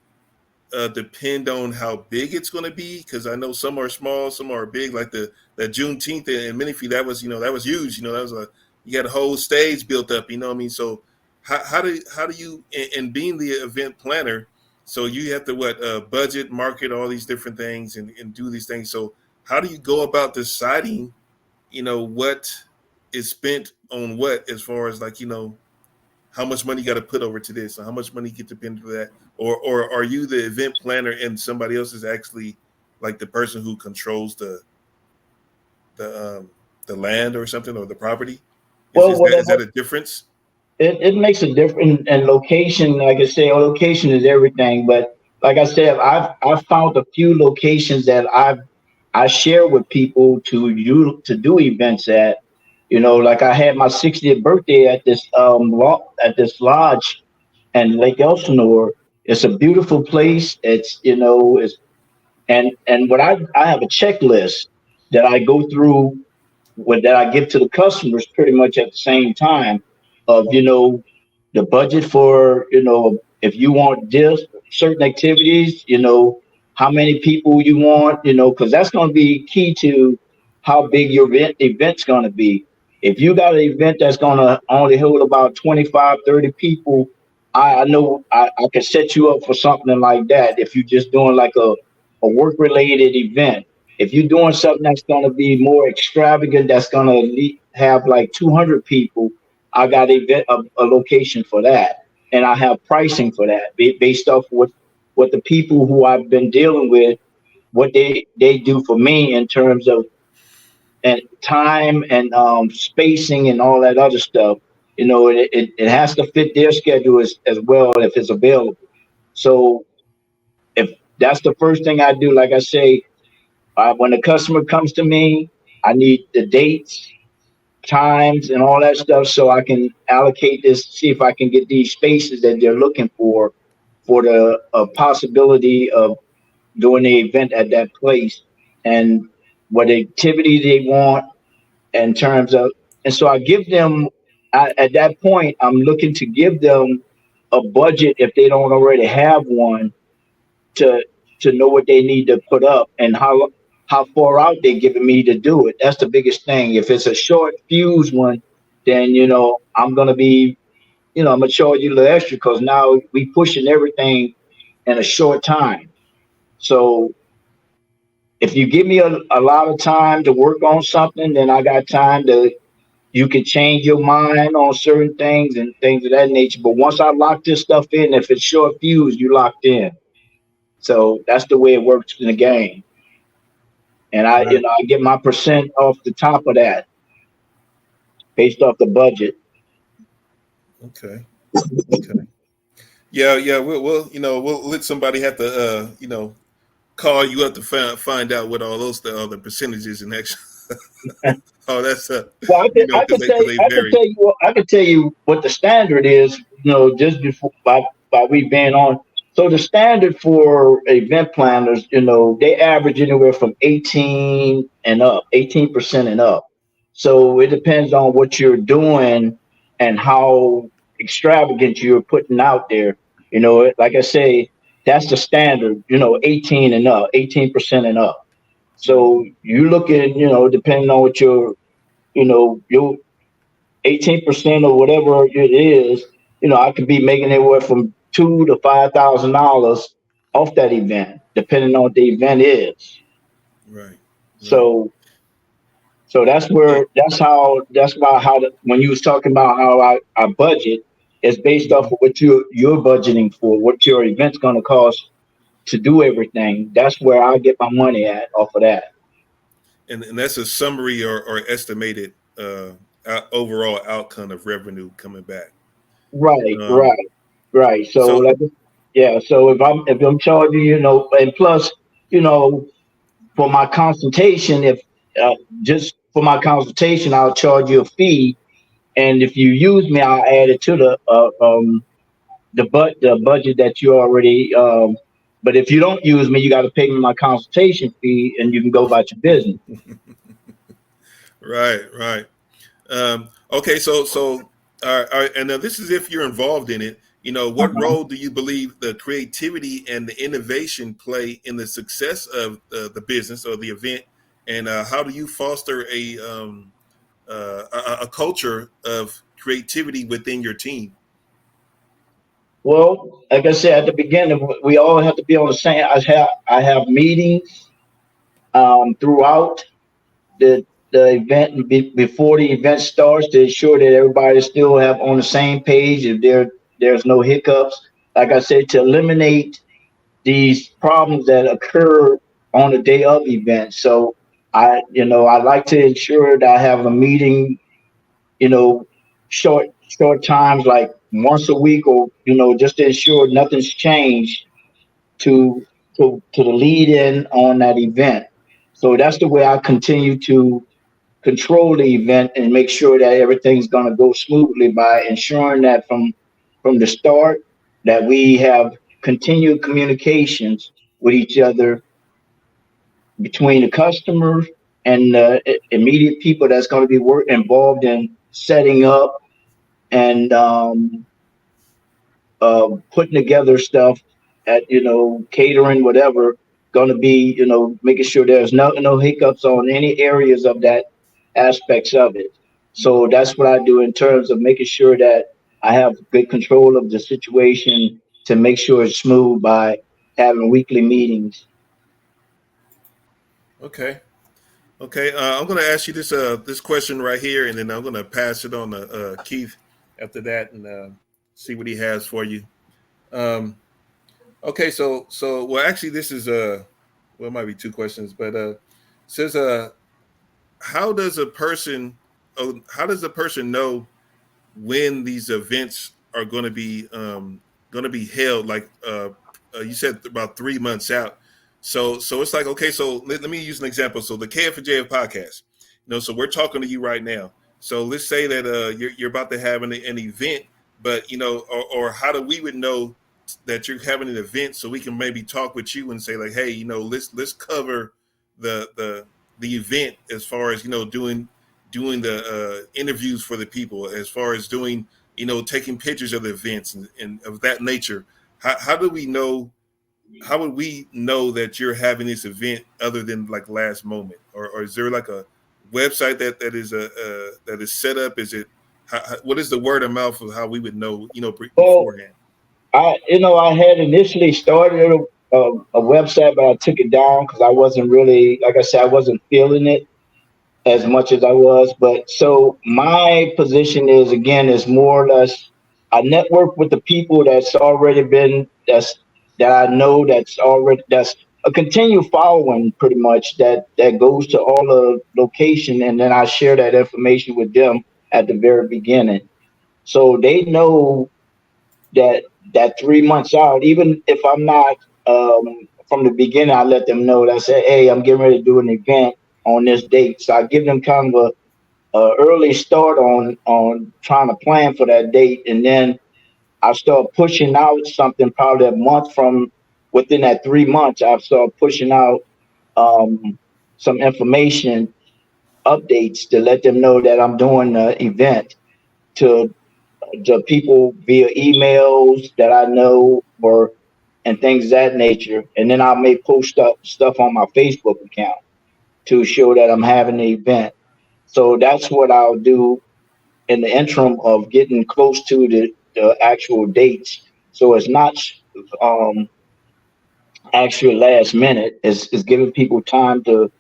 depend on how big it's going to be? Because I know some are small, some are big. Like the Juneteenth in Menifee, that was huge. That was you got a whole stage built up. You know what I mean? So how do you and being the event planner, so you have to budget, market all these different things and do these things. So how do you go about deciding what is spent on what, as far as like how much money you got to put over to this, or how much money you get to put into that, or are you the event planner and somebody else is actually like the person who controls the the land or something, or the property? Is Well, is that is whatever. that a difference? It makes a difference, and location. Like I say, location is everything. But like I said, I've found a few locations that I share with people to do events at. Like I had my 60th birthday at this at this lodge in Lake Elsinore. It's a beautiful place. It's and what I have a checklist that I go through that I give to the customers pretty much at the same time of the budget for if you want this certain activities, how many people you want, because that's going to be key to how big your event's going to be. If you got an event that's going to only hold about 25, 30 people, I know I can set you up for something like that. If you're just doing like a work related event, if you're doing something that's going to be more extravagant, that's going to have like 200 people, I got a location for that, and I have pricing for that based off what the people who I've been dealing with, what they do for me in terms of and time and spacing and all that other stuff. It has to fit their schedule as well if it's available. So if that's the first thing I do, like I say, when the customer comes to me, I need the dates, times, and all that stuff so I can allocate this, see if I can get these spaces that they're looking for the possibility of doing the event at that place and what activity they want in terms of. And so I give them, at that point, I'm looking to give them a budget if they don't already have one to know what they need to put up and how far out they're giving me to do it. That's the biggest thing. If it's a short fuse one, then I'm gonna be I'm gonna charge you a little extra because now we pushing everything in a short time. So if you give me a lot of time to work on something, then I got time to you can change your mind on certain things and things of that nature. But once I lock this stuff in, if it's short fuse, you locked in. So that's the way it works in the game. And Right. I get my percent off the top of that based off the budget. Okay. Okay. Yeah. Yeah. We'll we'll let somebody have to call you up to find out what all those the percentages and extra. Oh, that's Well, because they vary. I could tell you what the standard is. Just before by we being on. So the standard for event planners, they average anywhere from 18% and up. So it depends on what you're doing and how extravagant you're putting out there. Like I say, that's the standard. 18 and up, 18% and up. Mhm. So you look at, depending on what your 18% or whatever it is, I could be making anywhere from $2,000 to $5,000 off that event, depending on what the event is. Right. Right. So So that's So, where that's about how when you was talking about how I budget, it's based off mhm. of what you're budgeting for, what your event's going to cost to do everything. That's where I get my money at off of that. And that's a summary or estimated overall outcome of revenue coming back. Right, Um, right, right. So so like, yeah. So if I'm charging, and plus, you know, for my consultation, if uh, just for my consultation, I'll charge you a fee, and if you use me, I'll add it to the budget that you already. But if you don't use me, you got to pay me my consultation fee, and you can go about your business. right, right. Okay, so and now this is if you're involved in it. What Uh-huh. role do you believe the creativity and the innovation play in the success of the business or the event, and how do you foster a culture of creativity within your team? Well, like I said at the beginning, we all have to be on the same. I have meetings throughout the event and before the event starts to ensure that everybody still have on the same page. If there's no hiccups, like I said, to eliminate these problems that occur on the day of events. So I like to ensure that I have a meeting, you know, short times like once a week, or just to ensure nothing's changed to to the lead in on that event. So that's the way I continue to control the event and make sure that everything's going to go smoothly by ensuring that from the start that we have continued communications with each other between the customers and the immediate people that's going to be involved in setting up and putting together stuff at catering, whatever, going to be making sure there's no hiccups on any areas of that aspects of it. So that's what I do in terms of making sure that I have good control of the situation to make sure it's smooth by having weekly meetings. Okay. Okay, I'm going to ask you this question right here, and then I'm going to pass it on to Keith after that, and see what he has for you. Um, okay, well, actually, this is well, it might be two questions, but says how does a person how does a person know when these events are going to be held? Like you said, about 3 months out. So it's like, okay, so let me use an example. So the KF&JF podcast, so we're talking to you right now. So let's say that you're about to have an event, but or how do we would know that you're having an event, so we can maybe talk with you and say like, hey, let's cover the event, as far as doing the interviews for the people, as far as doing taking pictures of the events and of that nature. How do we know? How would we know that you're having this event other than like last moment, or is there like a website that is set up? Is it what is the word of mouth of how we would know Well, beforehand? I had initially started a website, but I took it down because I wasn't really, like I said, I wasn't feeling it as much as I was. But so my position is, again, is more or less I network with the people that's already been that I know that's a continued following, pretty much, that goes to all the location, and then I share that information with them at the very beginning, so they know that 3 months out, even if I'm not from the beginning, I let them know that I said, hey, I'm getting ready to do an event on this date. So I give them kind of a early start on trying to plan for that date, and then I start pushing out something probably a month from within that 3 months. I start pushing out um, some information updates to let them know that I'm doing the event to people via emails that I know or and things of that nature. And then I may post up stuff on my Facebook account to show that I'm having the event. So that's what I'll do in the interim of getting close to the actual dates. So it's not um, actual last minute. It's giving people time to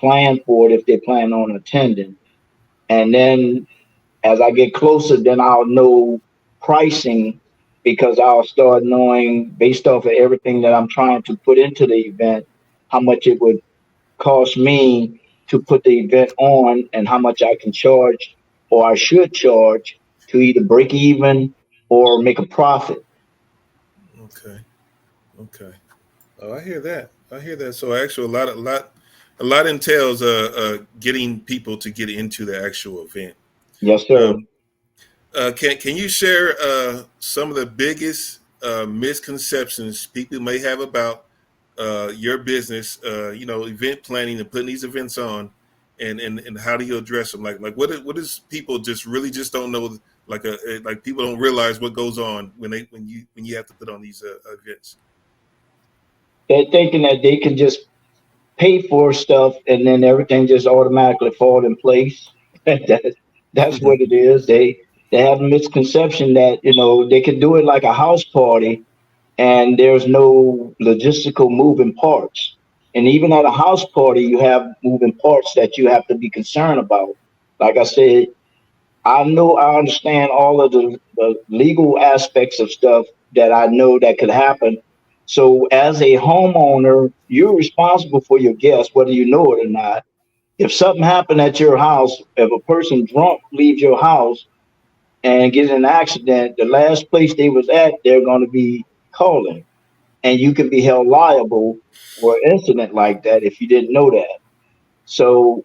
plan for it if they plan on attending. And then as I get closer, then I'll know pricing because I'll start knowing based off of everything that I'm trying to put into the event, how much it would cost me to put the event on and how much I can charge or I should charge to either break even or make a profit. Okay. Okay. Oh, I hear that. I hear that. So actually, a lot entails getting people to get into the actual event. Yes, Uh, sir. can you share some of the biggest misconceptions people may have about your business? Event planning and putting these events on, and how do you address them? Like what is people just really just don't know? Like people don't realize what goes on when you have to put on these events. They're thinking that they can just pay for stuff and then everything just automatically fall in place. That's what it is. They have a misconception that they can do it like a house party and there's no logistical moving parts. And even at a house party, you have moving parts that you have to be concerned about. Like I said, I know I understand all of the legal aspects of stuff that I know that could happen. So as a homeowner, you're responsible for your guests, whether you know it or not. If something happened at your house, if a person drunk leaves your house and gets in an accident, the last place they was at, they're going to be calling. And you can be held liable for an incident like that if you didn't know that. So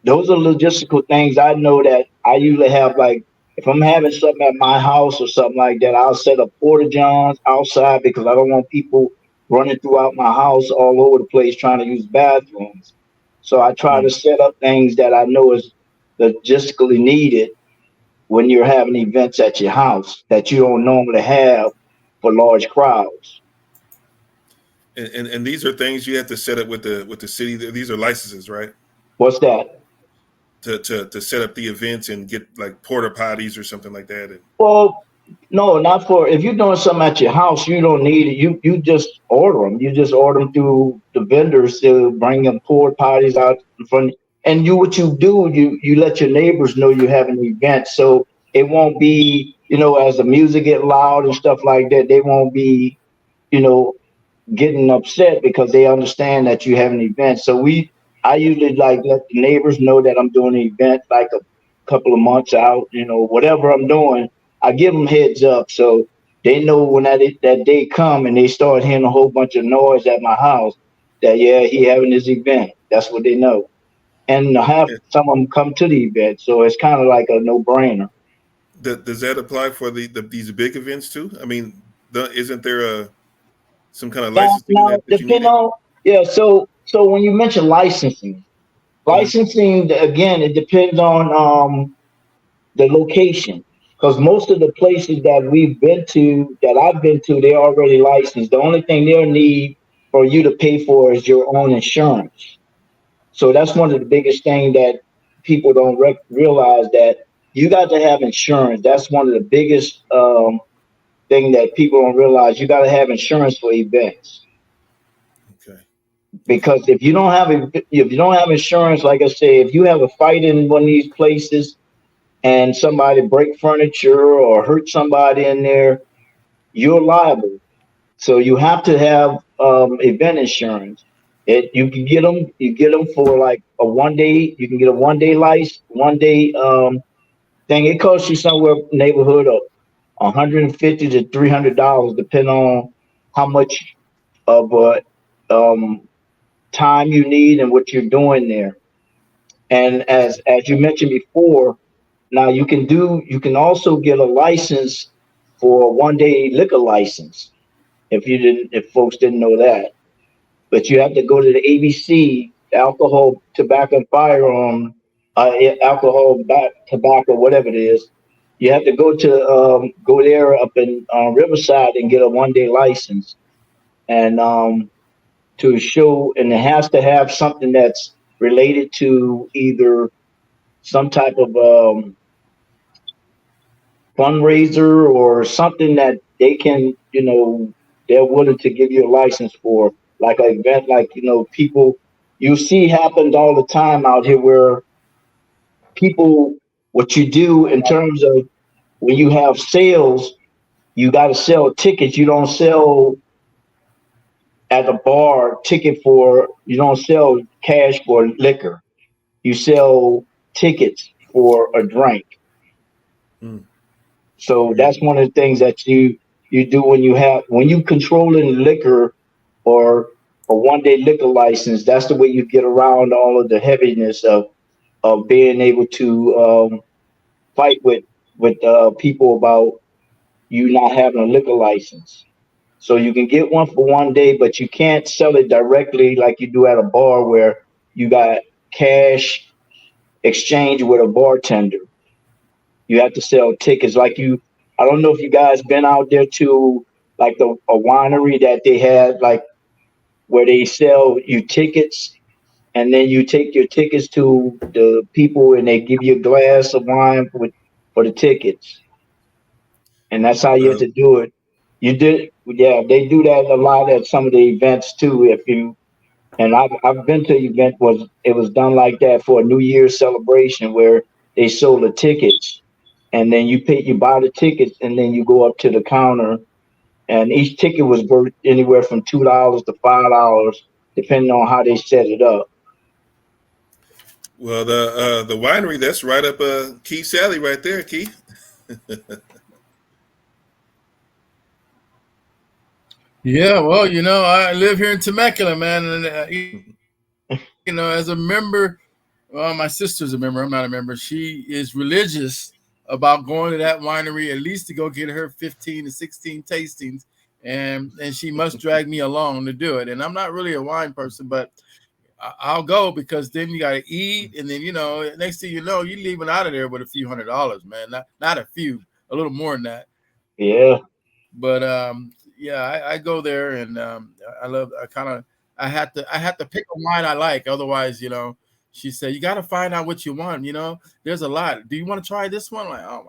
those are logistical things I know that I usually have. Like if I'm having something at my house or something like that, I'll set up porta johns outside because I don't want people running throughout my house all over the place trying to use bathrooms. So I try to Mm. set up things that I know is logistically needed when you're having events at your house that you don't normally have for large crowds. And these are things you have to set up with the city. These are licenses, right? What's that? To set up the events and get like porta potties or something like that. And, Well, no, not for if you're doing something at your house, you don't need it. You just order them. You just order them through the vendors to bring them porta potties out in front. And what you do, you let your neighbors know you have an event, so it won't be as the music get loud and stuff like that. They won't be you know getting upset because they understand that you have an event. So I usually like let the neighbors know that I'm doing an event like a couple of months out. Whatever I'm doing, I give them heads up so they know when that day come and they start hearing a whole bunch of noise at my house that yeah he having his event. That's what they know, and I have and some of them come to the event, so it's kind of like a no brainer. does that apply for these big events too? I mean, isn't there some kind of licensing Now that you depend needed? on yeah. So when you mention licensing. Hmm. Licensing again, it depends on the location because most of the places that I've been to, they're already licensed. The only thing they'll need for you to pay for is your own insurance. So that's one of the biggest things that people don't realize that you got to have insurance. That's one of the biggest thing that people don't realize. You got to have insurance for events Okay. Okay. because if you don't have insurance, like I say, if you have a fight in one of these places and somebody break furniture or hurt somebody in there, you're liable. So you have to have event insurance. You can get them. You get them for like a 1 day. You can get a 1 day license, 1 day thing. It costs you somewhere neighborhood of $150 to $300, depending on how much of time you need and what you're doing there. And Okay. as you mentioned before, now you can also get a license for a 1 day liquor license if folks didn't know that. But you have to go to the ABC, alcohol, tobacco, and firearm, alcohol, tobacco, whatever it is. You have to go there up in Riverside and get a 1 day license, and to show, and it has to have something that's related to either some type of fundraiser or something that they can, they're willing to give you a license for, like an event, like people. you see happens all the time out here where people, what you do in terms of when you have sales, you got to sell tickets. You don't sell at a bar ticket for, you don't sell cash for liquor. You sell tickets for a drink. Mm. So Yeah. that's one of the things that you do when you have, when you controlling liquor or a 1 day liquor license. That's the way you get around all of the heaviness of being able to fight with people about you not having a liquor license. So you can get one for 1 day, but you can't sell it directly like you do at a bar where you got cash exchange with a bartender. You have to sell tickets like you. I don't know if you guys been out there to like a winery that they had like where they sell you tickets and then you take your tickets to the people and they give you a glass of wine for the tickets, and that's how you have Uh, to do it. You did, yeah. They do that a lot at some of the events too. If you and I've been to an event was it was done like that for a New Year's celebration where they sold the tickets, and then you buy the tickets, and then you go up to the counter, and each ticket was worth anywhere from $2 to $5, depending on how they set it up. well, the winery that's right up Keith's alley right there, Keith. Yeah, well, I live here in Temecula, man, and as a member, well, my sister's a member. I'm not a member. She is religious about going to that winery at least to go get her 15 to 16 tastings, and she must drag me along to do it. And I'm not really a wine person, but I'll go because then you got to eat, and then next thing you know, you're leaving out of there with a few $100s, man. Not a few, a little more than that. Yeah, But yeah, I go there, and I love. I had to pick a wine I like. Otherwise, she said you got to find out what you want. There's a lot. Do you want to try this one? I'm like, oh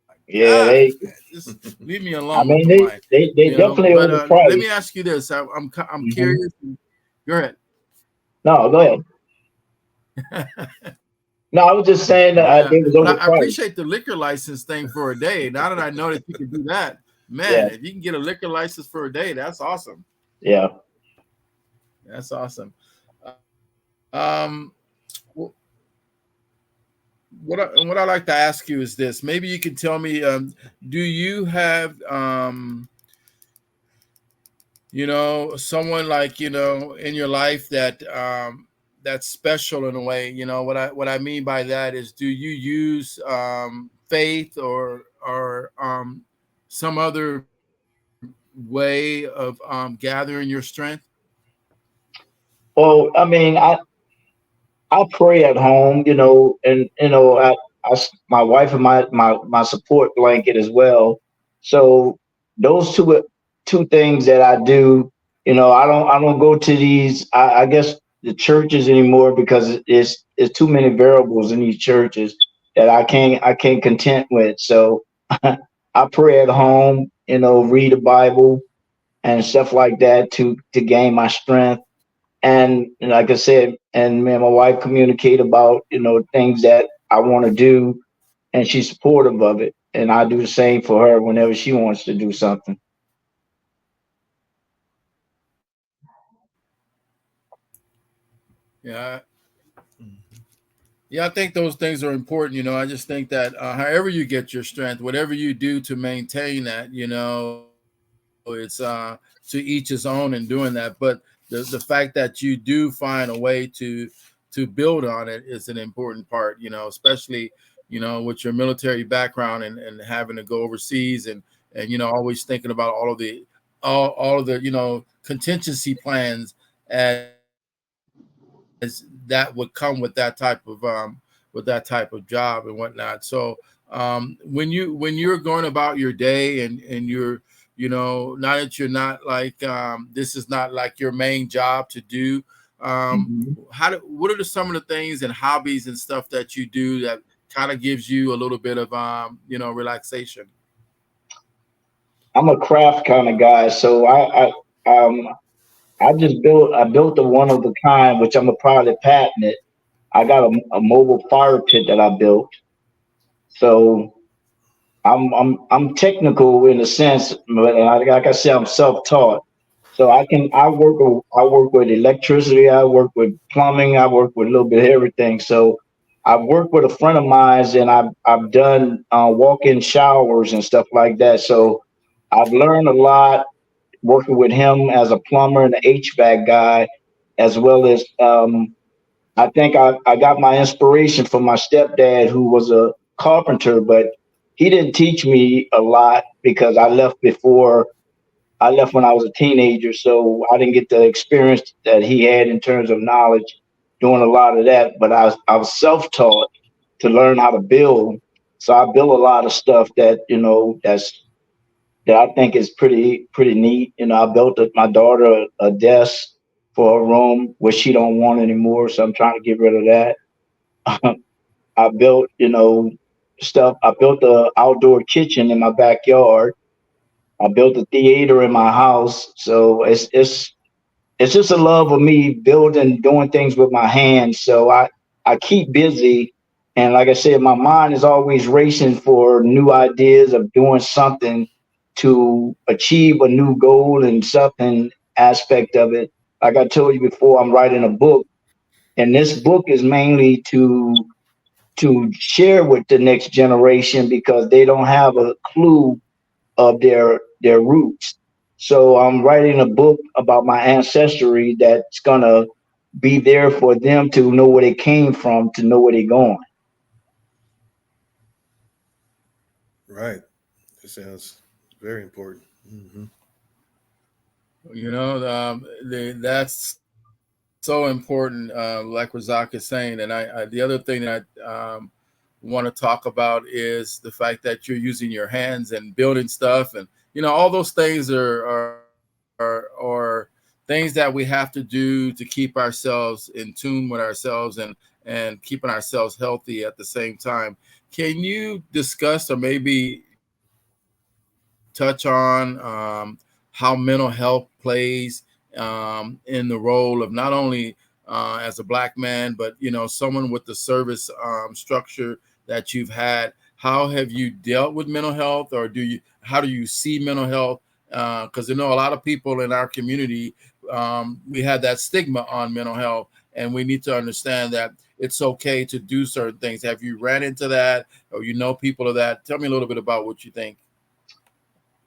my yeah. gosh, They, man, just leave me I alone with mean, the wine. they definitely But let me overpriced. ask you this. I'm Hmm. curious. Go ahead. No, go ahead. No, I was just saying that Yeah, they was but I overpriced. appreciate the liquor license thing for a day. Now that I know that you can do that, Yeah, man, if you can get a liquor license for a day, that's awesome. yeah. That's awesome. Um, what I like to ask you is this. Maybe you can tell me, do you have someone like in your life that that's special in a way? What I mean by that is, do you use faith or some other way of gathering your strength? Well, I mean, I pray at home, and my wife and my support blanket as well. So those two things that I do, I don't go to these I guess the churches anymore because it's too many variables in these churches that I can't content with. So I pray at home, read the Bible and stuff like that to gain my strength. And like I said, and me and my wife communicate about things that I want to do, and she's supportive of it, and I do the same for her whenever she wants to do something. Yeah, yeah, I think those things are important. I just think that however you get your strength, whatever you do to maintain that, it's to each his own in doing that. But the fact that you do find a way to build on it is an important part. Especially with your military background and having to go overseas and always thinking about all of the contingency plans as that would come with that type of job and whatnot. So when you're going about your day and now that you're not like this is not like your main job to do, Mhm. what are some of the things and hobbies and stuff that you do that kind of gives you a little bit of relaxation? I'm a craft kind of guy, so I I built the one of a kind, which I'm a proud to patent it. I got a mobile fire pit that I built. So I'm technical in a sense, but like I said, I'm self-taught. So I work with electricity, I work with plumbing, I work with a little bit of everything. So I've worked with a friend of mine, and I've done walk-in showers and stuff like that. So I've learned a lot working with him as a plumber and an HVAC guy, as well as I think I got my inspiration from my stepdad, who was a carpenter, but he didn't teach me a lot because I left when I was a teenager, so I didn't get the experience that he had in terms of knowledge doing a lot of that. But I was self taught to learn how to build, so I built a lot of stuff that that I think is pretty neat. I built my daughter a desk for her room, which she don't want anymore, so I'm trying to get rid of that. I built, stuff. I built the outdoor kitchen in my backyard. I built a theater in my house. So it's just a love of me building, doing things with my hands. So I keep busy, and like I said, my mind is always racing for new ideas of doing something to achieve a new goal and something aspect of it. Like I told you before, I'm writing a book, and this book is mainly to share with the next generation because they don't have a clue of their roots. So I'm writing a book about my ancestry that's gonna be there for them to know where they came from, to know where they're going. Right. That sounds very important. Hmm. That's so important, like Razak is saying. And the other thing that I want to talk about is the fact that you're using your hands and building stuff, and all those things are things that we have to do to keep ourselves in tune with ourselves and keeping ourselves healthy at the same time. Can you discuss or maybe touch on how mental health plays in the role of not only as a black man, but someone with the service structure that you've had? How have you dealt with mental health, or how do you see mental health? Because a lot of people in our community, we had that stigma on mental health, and we need to understand that it's okay to do certain things. Have you ran into that, or people of that? Tell me a little bit about what you think.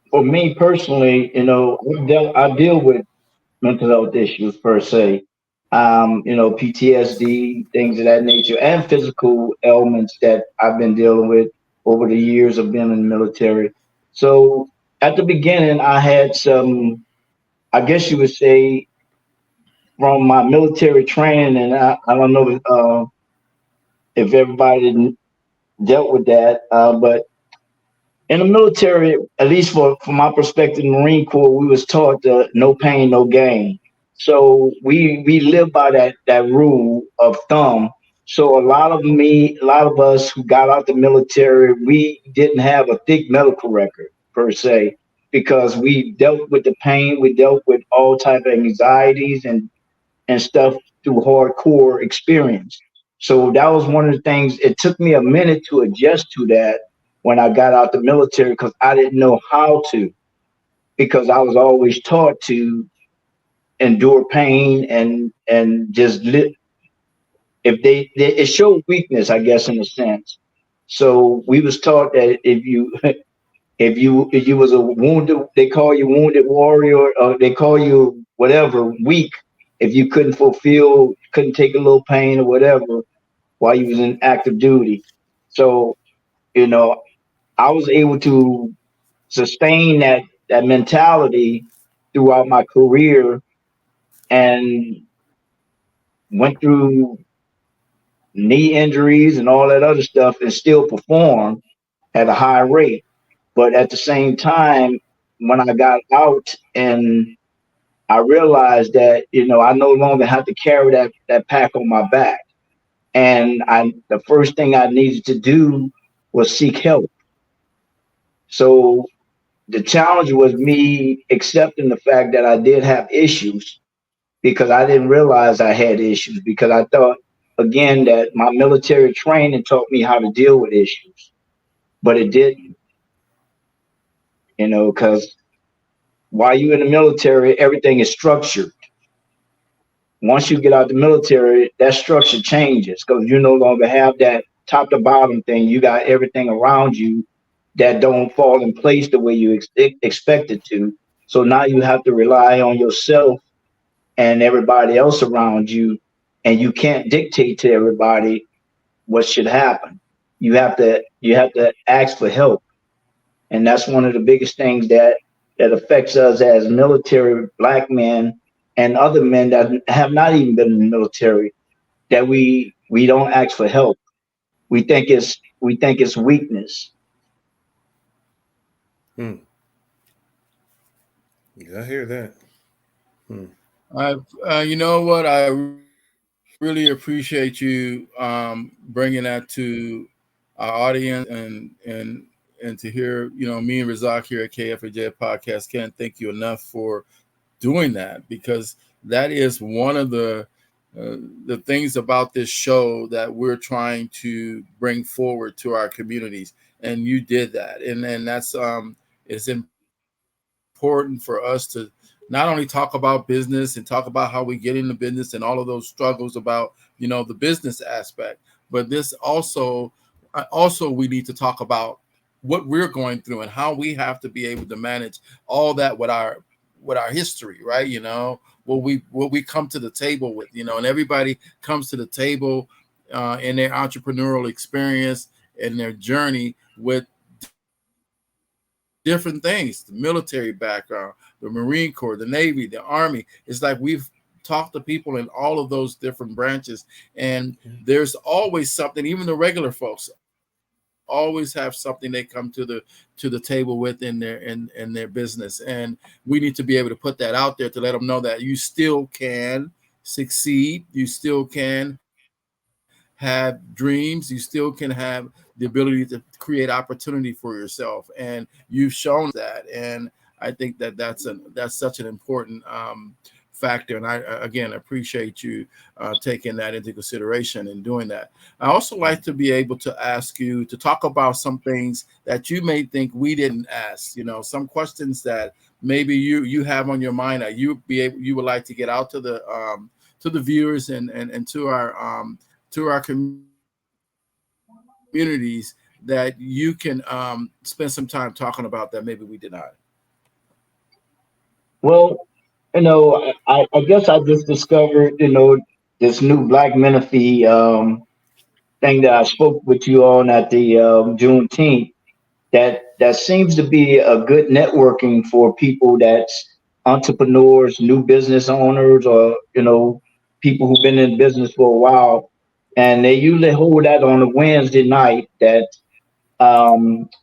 For me personally, I deal with mental health issues per se. PTSD, things of that nature, and physical ailments that I've been dealing with over the years of being in the military. So at the beginning, I had some, I guess you would say, from my military training, and I don't know if everybody dealt with that, but in the military, at least from my perspective, Marine Corps, we was taught no pain, no gain. So we live by that rule of thumb. So a lot of us who got out the military, we didn't have a thick medical record per se because we dealt with the pain, we dealt with all type of anxieties and stuff through hardcore experience. So that was one of the things. It took me a minute to adjust to that when I got out the military because I didn't know how to, because I was always taught to endure pain and just live. If it showed weakness, I guess, in a sense. So we was taught that if you was a wounded, they call you wounded warrior, or they call you whatever, weak, if you couldn't take a little pain or whatever while you was in active duty. So you know I was able to sustain that mentality throughout my career and went through knee injuries and all that other stuff and still perform at a high rate. But at the same time, when I got out and I realized that, I no longer have to carry that pack on my back. And the first thing I needed to do was seek help. So the challenge was me accepting the fact that I did have issues because I didn't realize I had issues, because I thought, again, that my military training taught me how to deal with issues, but it didn't, because while you're in the military, everything is structured. Once you get out the military, that structure changes because you no longer have that top to bottom thing. You got everything around you that don't fall in place the way you expect it to. So now you have to rely on yourself and everybody else around you, and you can't dictate to everybody what should happen. You have to ask for help, and that's one of the biggest things that affects us as military black men and other men that have not even been in the military, that we don't ask for help. We think it's weakness. Hmm. Yeah, I hear that. Hmm. You know what? I really appreciate you bringing that to our audience and to hear, me and Razak here at KF&JF Podcast can't thank you enough for doing that, because that is one of the things about this show that we're trying to bring forward to our communities, and you did that, and that's it's important for us to not only talk about business and talk about how we get into business and all of those struggles about the business aspect, but this also we need to talk about what we're going through and how we have to be able to manage all that with our history, right? What we come to the table with, and everybody comes to the table in their entrepreneurial experience and their journey with different things: the military background, the Marine Corps, the Navy, the Army. It's like we've talked to people in all of those different branches, and there's always something. Even the regular folks always have something they come to the table with in their business, and we need to be able to put that out there to let them know that you still can succeed, you still can have dreams, you still can have the ability to create opportunity for yourself, and you've shown us that. And I think that that's such an important factor, and I again appreciate you taking that into consideration and doing that. I also like to be able to ask you to talk about some things that you may think we didn't ask, some questions that maybe you have on your mind that you would like to get out to the viewers and to our communities, that you can spend some time talking about that maybe we did not. Well, I guess I just discovered, this new Black Menifee thing that I spoke with you on at the Juneteenth. That seems to be a good networking for people that's entrepreneurs, new business owners, or people who've been in business for a while, and they usually hold that on a Wednesday night. That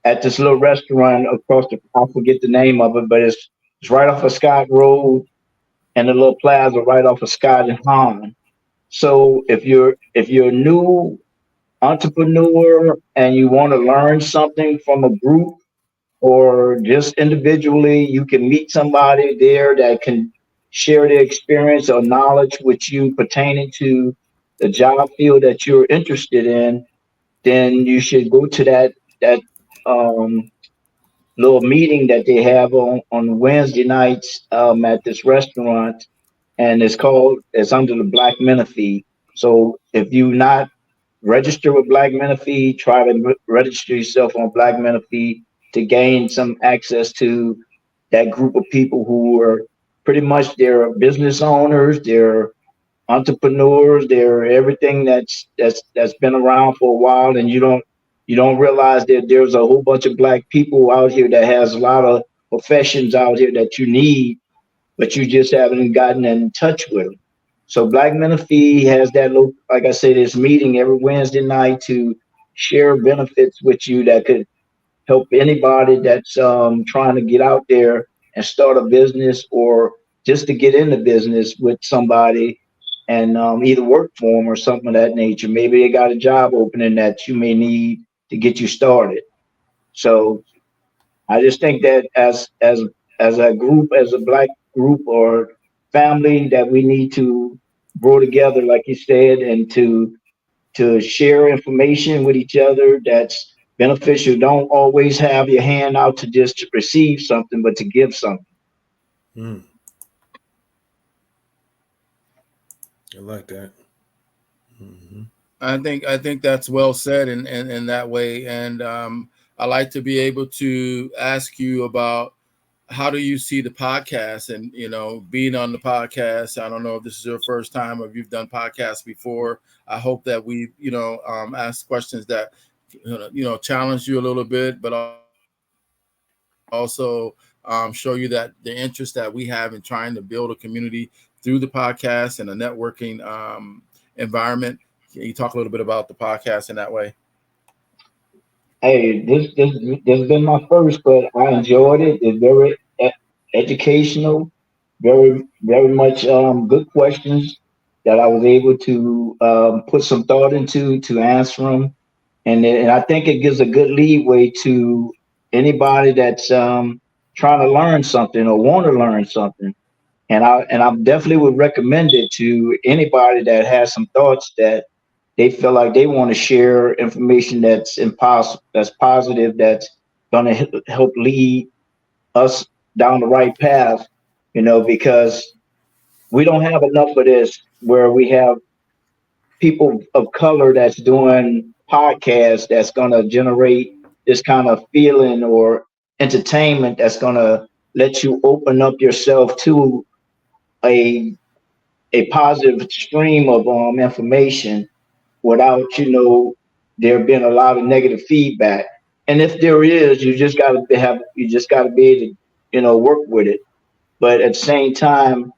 at this little restaurant across the, I forget the name of it, but it's right off of Scott Road and a little plaza right off of Scott and Hahn. So if you're a new entrepreneur and you want to learn something from a group or just individually, you can meet somebody there that can share their experience or knowledge with you pertaining to the job field that you're interested in. Then you should go to that um, little meeting that they have on Wednesday nights at this restaurant, and it's under the Black Menifee. So if you not register with Black Menifee, try to register yourself on Black Menifee to gain some access to that group of people who are pretty much they're business owners, they're entrepreneurs, they're everything that's been around for a while, and you don't realize that there's a whole bunch of Black people out here that has a lot of professions out here that you need, but you just haven't gotten in touch with them. So Black Menifee has that, like I said, this meeting every Wednesday night to share benefits with you that could help anybody that's trying to get out there and start a business, or just to get into business with somebody and either work for them or something of that nature. Maybe they got a job opening that you may need to get you started. So I just think that as a group, as a Black group, or family that we need to grow together, like you said, and to share information with each other that's beneficial. Don't always have your hand out to just to receive something, but to give something. Mm, I like that. Mm-hmm. I think that's well said in that way. And I like to be able to ask you about how do you see the podcast and being on the podcast. I don't know if this is your first time or if you've done podcasts before. I hope that we ask questions that challenge you a little bit, but also show you that the interest that we have in trying to build a community through the podcast and a networking environment. Can you talk a little bit about the podcast in that way? Hey, this has been my first, but I enjoyed it. It's very educational, very much good questions that I was able to put some thought into to answer them, and I think it gives a good leeway to anybody that's trying to learn something or want to learn something. And I definitely would recommend it to anybody that has some thoughts that they feel like they want to share information that's positive, that's going to help lead us down the right path, because we don't have enough of this where we have people of color that's doing podcasts that's going to generate this kind of feeling or entertainment that's going to let you open up yourself to a a positive stream of information without there being a lot of negative feedback. And if there is, you just got to be able to work with it. But at the same time,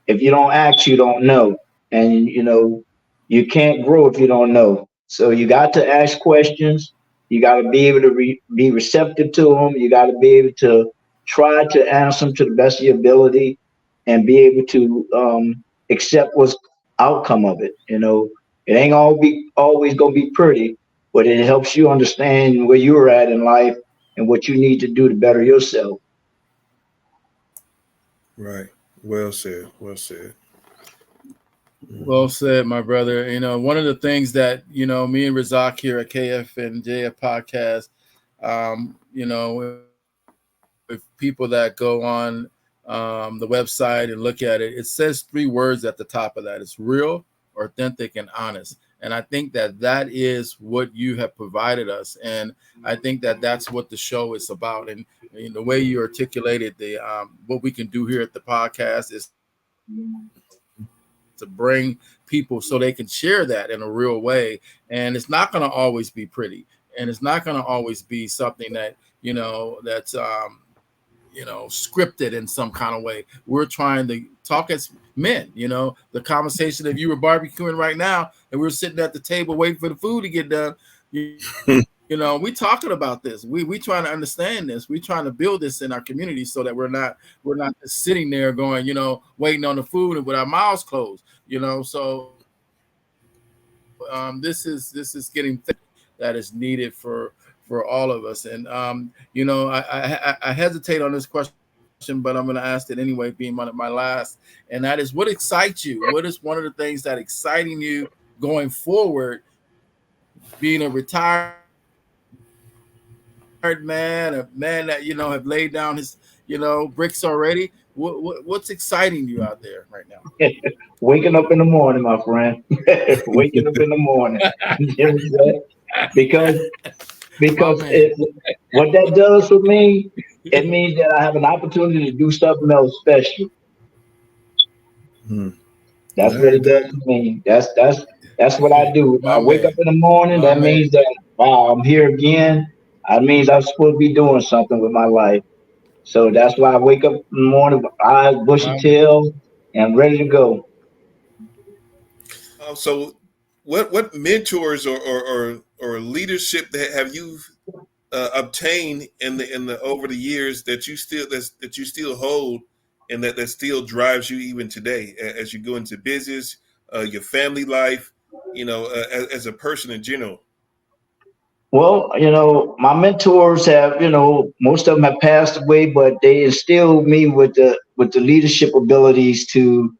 if you don't ask, you don't know. And you can't grow if you don't know. So you got to ask questions. You got to be able to be receptive to them. You got to be able to try to answer them to the best of your ability, and be able to accept what's outcome of it. It ain't always gonna be pretty, but it helps you understand where you're at in life and what you need to do to better yourself. Right. Well said. Well said. Well Mm-hmm. said, my brother. One of the things that me and Razak here at KF&JF podcast, if people that go on the website and look at it, it says three words at the top of that. It's real, authentic, and honest. And I think that that is what you have provided us. And I think that that's what the show is about. And the way you articulated the what we can do here at the podcast is to bring people so they can share that in a real way. And it's not going to always be pretty. And it's not going to always be something that, that's scripted in some kind of way. We're trying to talk as men, the conversation. If you were barbecuing right now and we are sitting at the table waiting for the food to get done, we talking about this. We trying to understand this. We trying to build this in our community so that we're not just sitting there going, waiting on the food and with our mouths closed. So this is getting that is needed for all of us. And I hesitate on this question, but I'm going to ask it anyway, being my last. And that is, what excites you? What is one of the things that exciting you going forward? Being a retired man, a man that have laid down his bricks already. What's exciting you out there right now? Waking up in the morning, my friend. Waking up in the morning. You know what I'm saying? Because My because man. what that does for me, it means that I have an opportunity to do something else special. Hmm. I That's what heard it does that. for me. That's what I do. My I wake up man. in the morning. My That man. means that, wow, I'm here again. That means I'm supposed to be doing something with my life. So that's why I wake up in the morning with eyes bushy My man. tail and ready to go. So, what mentors or leadership that have you obtained in the over the years that you still hold, and that still drives you even today as you go into business, your family life, as a person in general? Well, my mentors have, most of them have passed away, but they instilled me with the leadership abilities to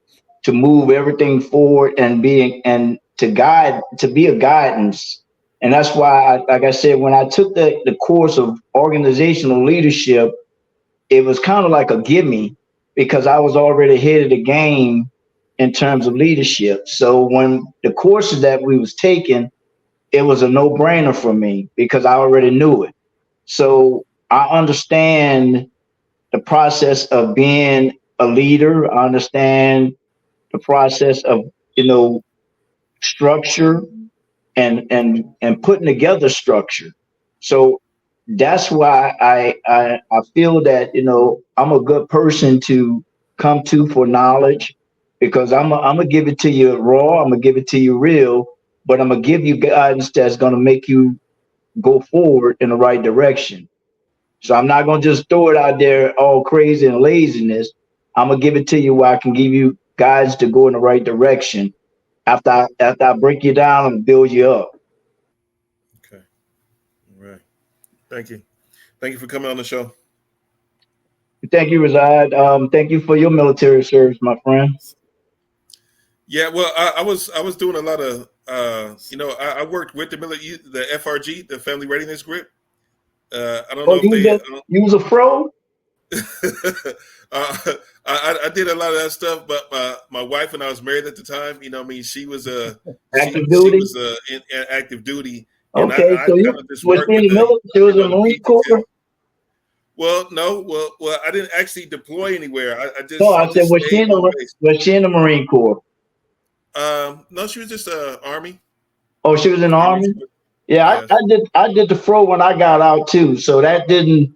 move everything forward and and to be a guidance. And that's why, like I said, when I took the course of organizational leadership, it was kind of like a gimme because I was already ahead of the game in terms of leadership. So when the courses that we was taking, it was a no-brainer for me because I already knew it. So I understand the process of being a leader. I understand the process of, structure and putting together structure. So that's why I feel that, I'm a good person to come to for knowledge because I'm gonna give it to you raw, I'm gonna give it to you real, but I'm gonna give you guidance that's gonna make you go forward in the right direction. So I'm not gonna just throw it out there all crazy and laziness. I'm gonna give it to you where I can give you guides to go in the right direction. After I break you down and build you up. Okay. All right. Thank you. Thank you for coming on the show. Thank you, Reside. Thank you for your military service, my friend. Yeah, well, I was doing a lot of I worked with the FRG, the Family Readiness Group. I don't Oh, know if they you was a pro? I did a lot of that stuff, but my wife and I was married at the time. I mean, she was Active she duty? was in active duty, and Okay, I so kind you of just was worked she in with the military? She was in the the Marine Corps? PDTF. Well, no, well, I didn't actually deploy anywhere. I No, just I said stayed home base. was she in the Marine Corps? No, she was just Army. Oh, she was in the Army. Army? Yeah, Yes. I did the fro when I got out too. So that it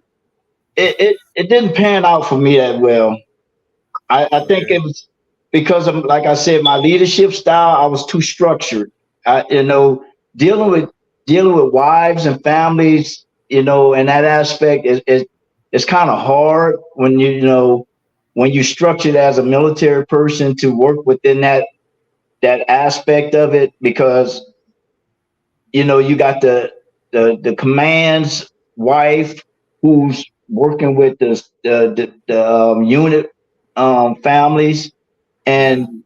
didn't pan out for me that well. I think Okay. it was because of, like I said, my leadership style. I was too structured. Dealing with wives and families, in that aspect is kind of hard when when you structured as a military person to work within that aspect of it because you got the command's wife who's working with the unit families, Yeah. and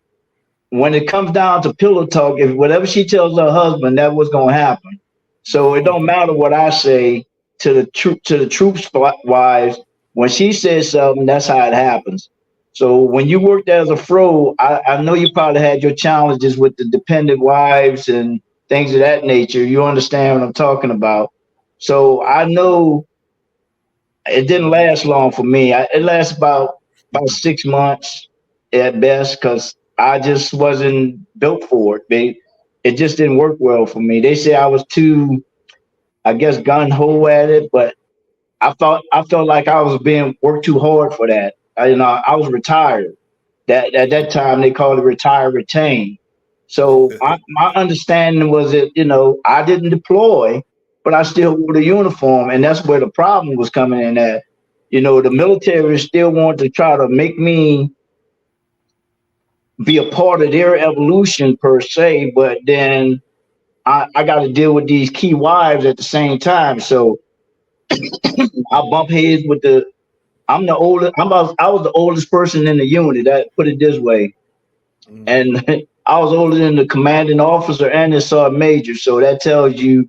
when it comes down to pillow talk, if whatever she tells her husband, that was going to happen. So it don't matter what I say to the troops wives. When she says something, that's how it happens. So when you worked as a fro, I know you probably had your challenges with the dependent wives and things of that nature. You understand what I'm talking about. So I know it didn't last long for me. It lasted about 6 months at best because I just wasn't built for it. It just didn't work well for me. They say I was too, I guess, gun ho at it, but I felt like I was being worked too hard for that. I was retired. That at that time they called it retire retain. So my understanding was that I didn't deploy, but I still wore the uniform, and that's where the problem was coming in at. The military still wanted to try to make me be a part of their evolution per se, but then I got to deal with these key wives at the same time. So I bump heads with the. I'm the oldest. I was the oldest person in the unit. That put it this way, Mhm. and I was older than the commanding officer and the sergeant major. So that tells you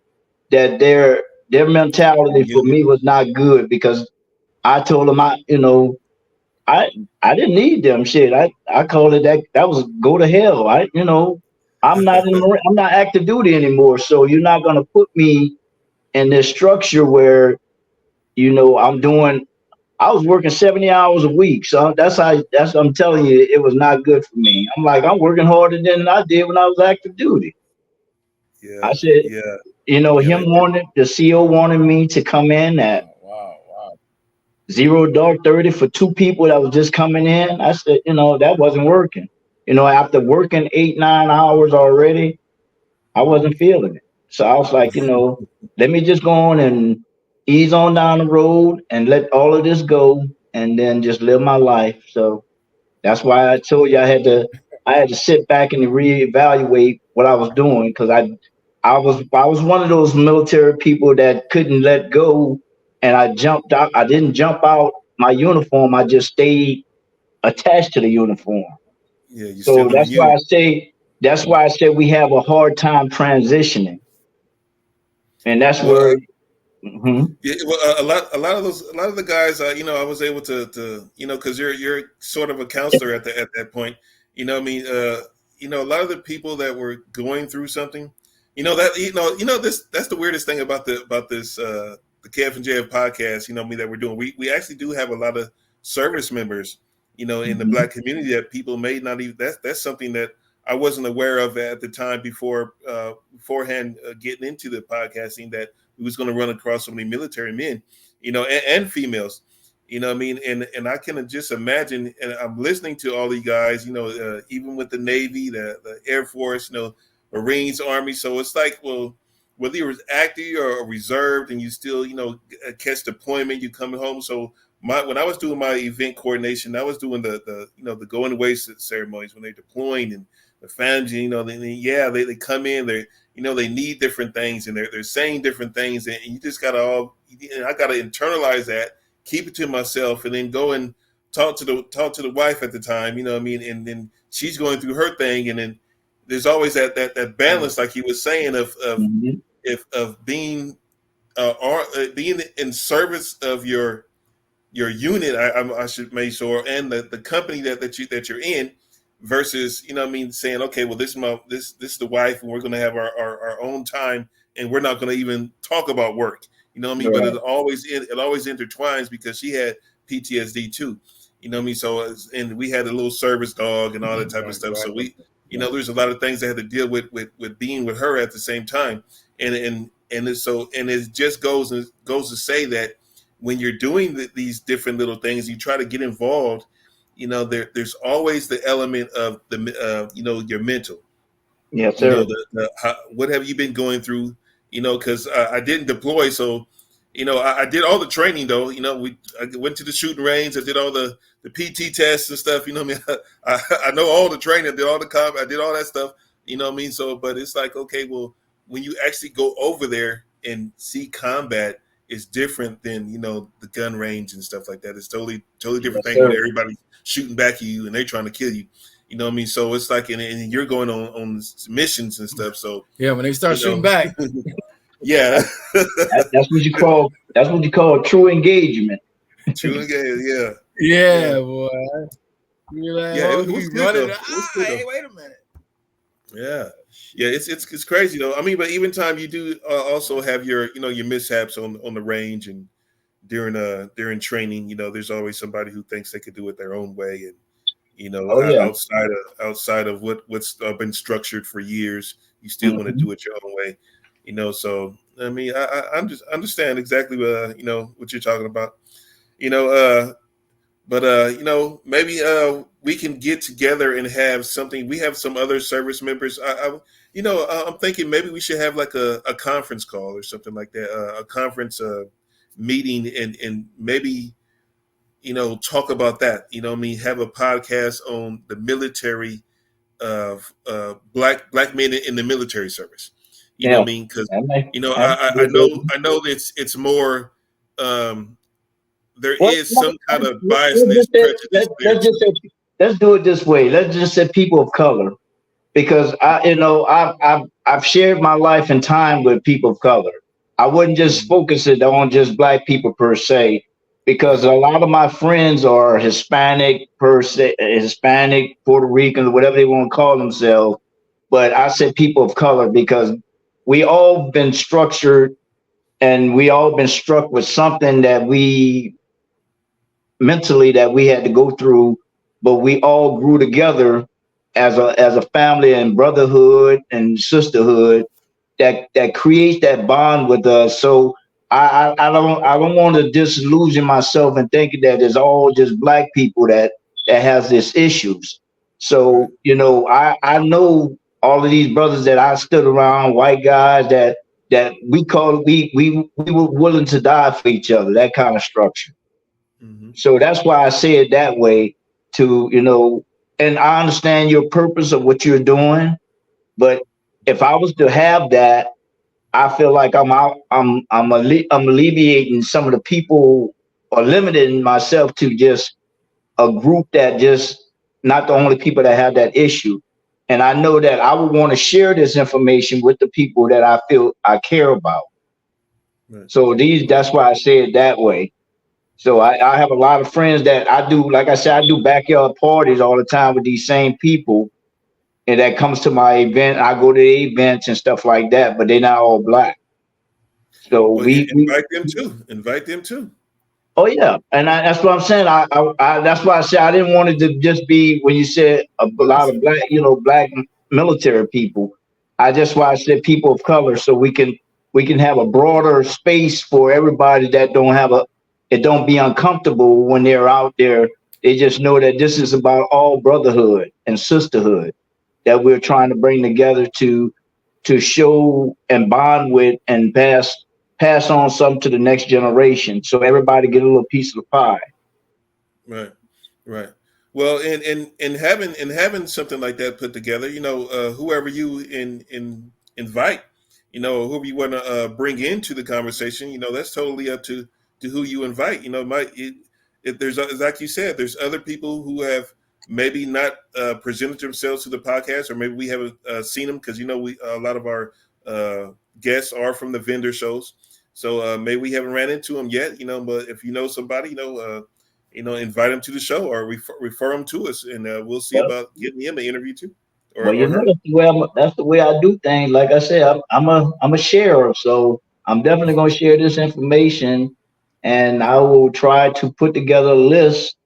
that their mentality for Unit. me was not good because I told them I I didn't need them shit. I called it that was go to hell. I'm not in the I'm not active duty anymore. So you're not gonna put me in this structure where I'm doing. I was working 70 hours a week. So that's I'm telling you, it was not good for me. I'm like, I'm working harder than I did when I was active duty. I Yeah. said, Yeah. Yeah. him wanted the CO wanted me to come in at Wow, wow, wow. 0 dark 30 for two people that was just coming in. I said, that wasn't working. After working 8 9 hours already, I wasn't feeling it. So I was like, let me just go on and ease on down the road and let all of this go and then just live my life. So that's why I told you I had to sit back and reevaluate what I was doing because I was one of those military people that couldn't let go, and I jumped out. I didn't jump out my uniform. I just stayed attached to the uniform. Yeah, you're So still in the unit. that's why I say we have a hard time transitioning, and that's Well, where. Mhm. yeah, well, a lot of the guys, I was able to, because you're sort of a counselor at that point. I mean, a lot of the people that were going through something, this that's the weirdest thing about this the KF&JF podcast. That we're doing. We actually do have a lot of service members, in the Mhm. Black community that people may not even. That's something that I wasn't aware of at the time beforehand getting into the podcasting, that we was going to run across so many military men, and females, what I mean? And I can just imagine, and I'm listening to all these guys, even with the Navy, the Air Force, Marines, Army. So it's like, well, whether you're active or reserved and you still, catch deployment, you coming home. So when I was doing my event coordination, I was doing the going away ceremonies when they're deploying, and the families, they come in, they need different things, and they're saying different things, and you just I gotta internalize that, keep it to myself, and then go and talk to the wife at the time, what I mean, and then she's going through her thing, and then there's always that balance, like he was saying, Mhm. of being being in service of your unit. I should make sure, and the company that you're in, versus, what I mean, saying, okay, well, this is the wife, and we're going to have our own time, and we're not going to even talk about work. What I mean? But Right. it always intertwines, because she had PTSD too. What I mean? So, and we had a little service dog and all that type of Right, stuff. right. So there's a lot of things I had to deal with being with her at the same time, and it just goes to say that when you're doing these different little things, you try to get involved. There's always the element of your mental. Yes, sir. What have you been going through? Because I didn't deploy, so I did all the training though. I went to the shooting range, I did all the PT tests and stuff. What I mean, I know all the training, I did all the I did all that stuff. What I mean. So, but it's like, okay, well, when you actually go over there and see combat, is different than the gun range and stuff like that. It's totally different Yes, thing when sir. everybody's shooting back at you and they're trying to kill you. What I mean? So it's like, and you're going on missions and stuff. So Yeah, when they start you shooting know, back. yeah, That's what you call true engagement. true again. Yeah, Yeah, yeah, boy. You're like, yeah. oh, It was you good running. though. It was good Hey, though. wait a minute. Yeah, yeah. It's crazy though. I mean, but even time you do also have your mishaps on the range, and during training, there's always somebody who thinks they could do it their own way, and Oh yeah. outside of what's been structured for years, you still want to Mhm. do it your own way. So I mean, I just understand exactly what you're talking about. You know, but maybe we can get together and have something. We have some other service members. I'm thinking maybe we should have like a conference call or something like that, a conference meeting, and maybe talk about that. What I mean, have a podcast on the military of black men in the military service. What Yeah. I mean, because That may be good. I know that it's more. Um, there Well, is some kind of let's biasness, just say, prejudice there let's just too. say, let's do it this way. Let's just say people of color, because I've shared my life and time with people of color. I wouldn't just Mhm. focus it on just black people per se, because Right. a lot of my friends are Hispanic per se, Hispanic, Puerto Rican, whatever they want to call themselves. But I said people of color because we all been structured and we all been struck with something that we mentally that we had to go through, but we all grew together as a family and brotherhood and sisterhood that creates that bond with us. So I don't want to disillusion myself and thinking that it's all just black people that has these issues. Right. So I know all of these brothers that I stood around, white guys that we were willing to die for each other, that kind of structure. Hmm. So that's why I say it that way and I understand your purpose of what you're doing, but if I was to have that, I feel like I'm alleviating some of the people or limiting myself to just a group that just not the only people that have that issue. And I know that I would want to share this information with the people that I feel I care about. Right. So Right. that's why I say it that way. So I have a lot of friends that I do, like I said, I do backyard parties all the time with these same people. And that comes to my event. I go to the events and stuff like that, but they're not all black. So Well, invite them too. Invite them too. oh yeah, and that's what I'm saying. That's why I said I didn't want it to just be when you said a lot of black, black military people. I just why I said people of color, so we can have a broader space for everybody that don't have it don't be uncomfortable when they're out there. They just know that this is about all brotherhood and sisterhood that we're trying to bring together to show and bond with and pass on something to the next generation so everybody get a little piece of the pie. Right. Right. Well, and having something like that put together, whoever you invite, whoever you want to bring into the conversation, that's totally up to who you invite. If there's like you said, there's other people who have maybe not presented themselves to the podcast, or maybe we haven't seen them because we a lot of our guests are from the vendor shows, so maybe we haven't ran into them yet. But if you know somebody, invite them to the show or refer them to us, and we'll see Well, about getting him an interview too, or, well, or her. that's the way I do things. Like I said, I'm a sharer, so I'm definitely going to share this information, and I will try to put together a list,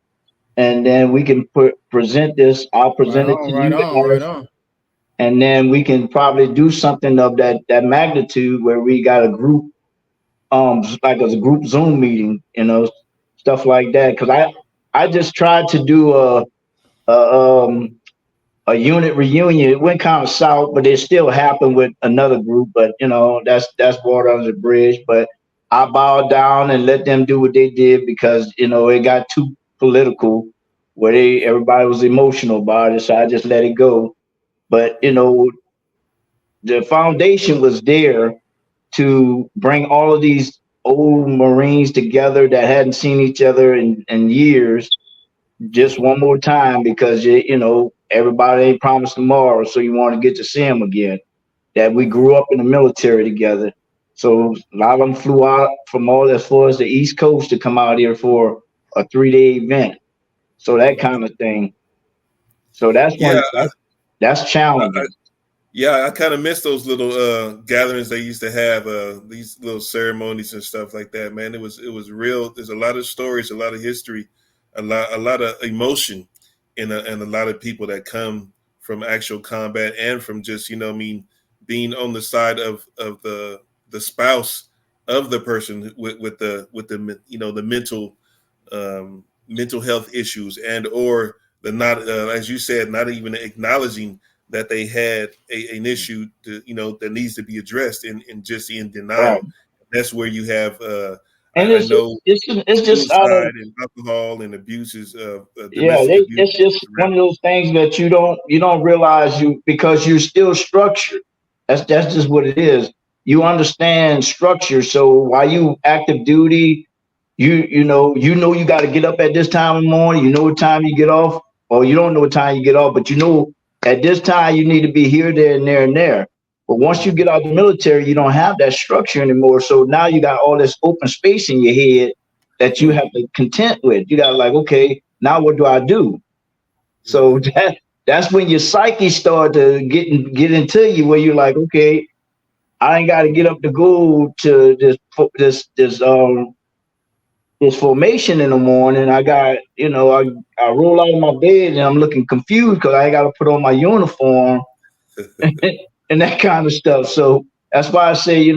and then we can present this. I'll Right present it on, to right you on, right guys, on. and then we can probably do something of that magnitude where we got a group, like a group Zoom meeting, stuff like that. Because I just tried to do a a unit reunion. It went kind of south, but it still happened with another group. But that's water under the bridge. But I bowed down and let them do what they did because it got too political, where everybody was emotional about it. So I just let it go. But the foundation was there to bring all of these old Marines together that hadn't seen each other in years just one more time because everybody ain't promised tomorrow, so you want to get to see them again. That we grew up in the military together, so a lot of them flew out from all as far as the East Coast to come out here for a 3-day event. So that kind of thing. So Yeah, that's challenging. yeah, I kind of miss those little gatherings they used to have, these little ceremonies and stuff like that. Man, it was real. There's a lot of stories, a lot of history, a lot of emotion, and a lot of people that come from actual combat and from just being on the side of the spouse of the person with the the mental health issues, and or the not as you said, not even acknowledging that they had an issue that needs to be addressed, and just in Right. denial. That's where you have And I know it's just out of suicide and alcohol and abuses, yeah, domestic abuse it's just one around. of those things that you don't realize because you're still structured. That's just what it is. You understand structure, so while you active duty, you know you got to get up at this time in the morning. You know what time you get off, or you don't know what time you get off, but at this time you need to be here, there, and there, and there. But once you get out of the military, you don't have that structure anymore. So now you got all this open space in your head that you have to content with. You got like, okay, now what do I do? So Mhm. that's when your psyche start to get into you, where you're like, okay, I ain't got to get up to go to this formation in the morning. I roll out of my bed and I'm looking confused because I ain't got to put on my uniform and that kind of stuff. So that's why I say, you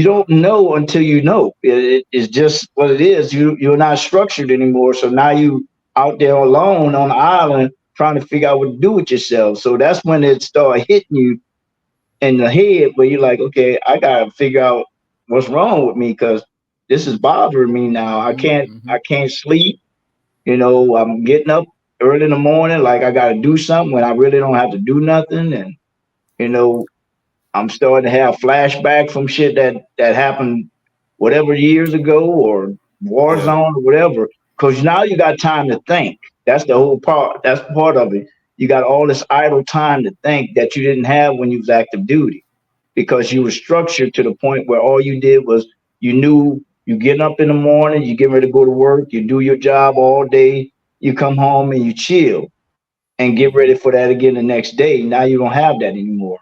don't know until you know. It's just what it is. You're not structured anymore. So now you out there alone on the island trying to figure out what to do with yourself. So that's when it start hitting you in the head where you're like, okay, I gotta figure out what's wrong with me because this is bothering me now. I Hmm, can't hmm. I can't sleep. I'm getting up early in the morning, like I gotta do something when I really don't have to do nothing. And you know, I'm starting to have flashback from shit that happened whatever years ago or war Yeah. zone or whatever. Because now you got time to think. That's the whole part. That's part of it. You got all this idle time to think that you didn't have when you was active duty because you were structured to the point where all you did was you knew you getting up in the morning, you get ready to go to work, you do your job all day, you come home and you chill and get ready for that again the next day. Now you don't have that anymore.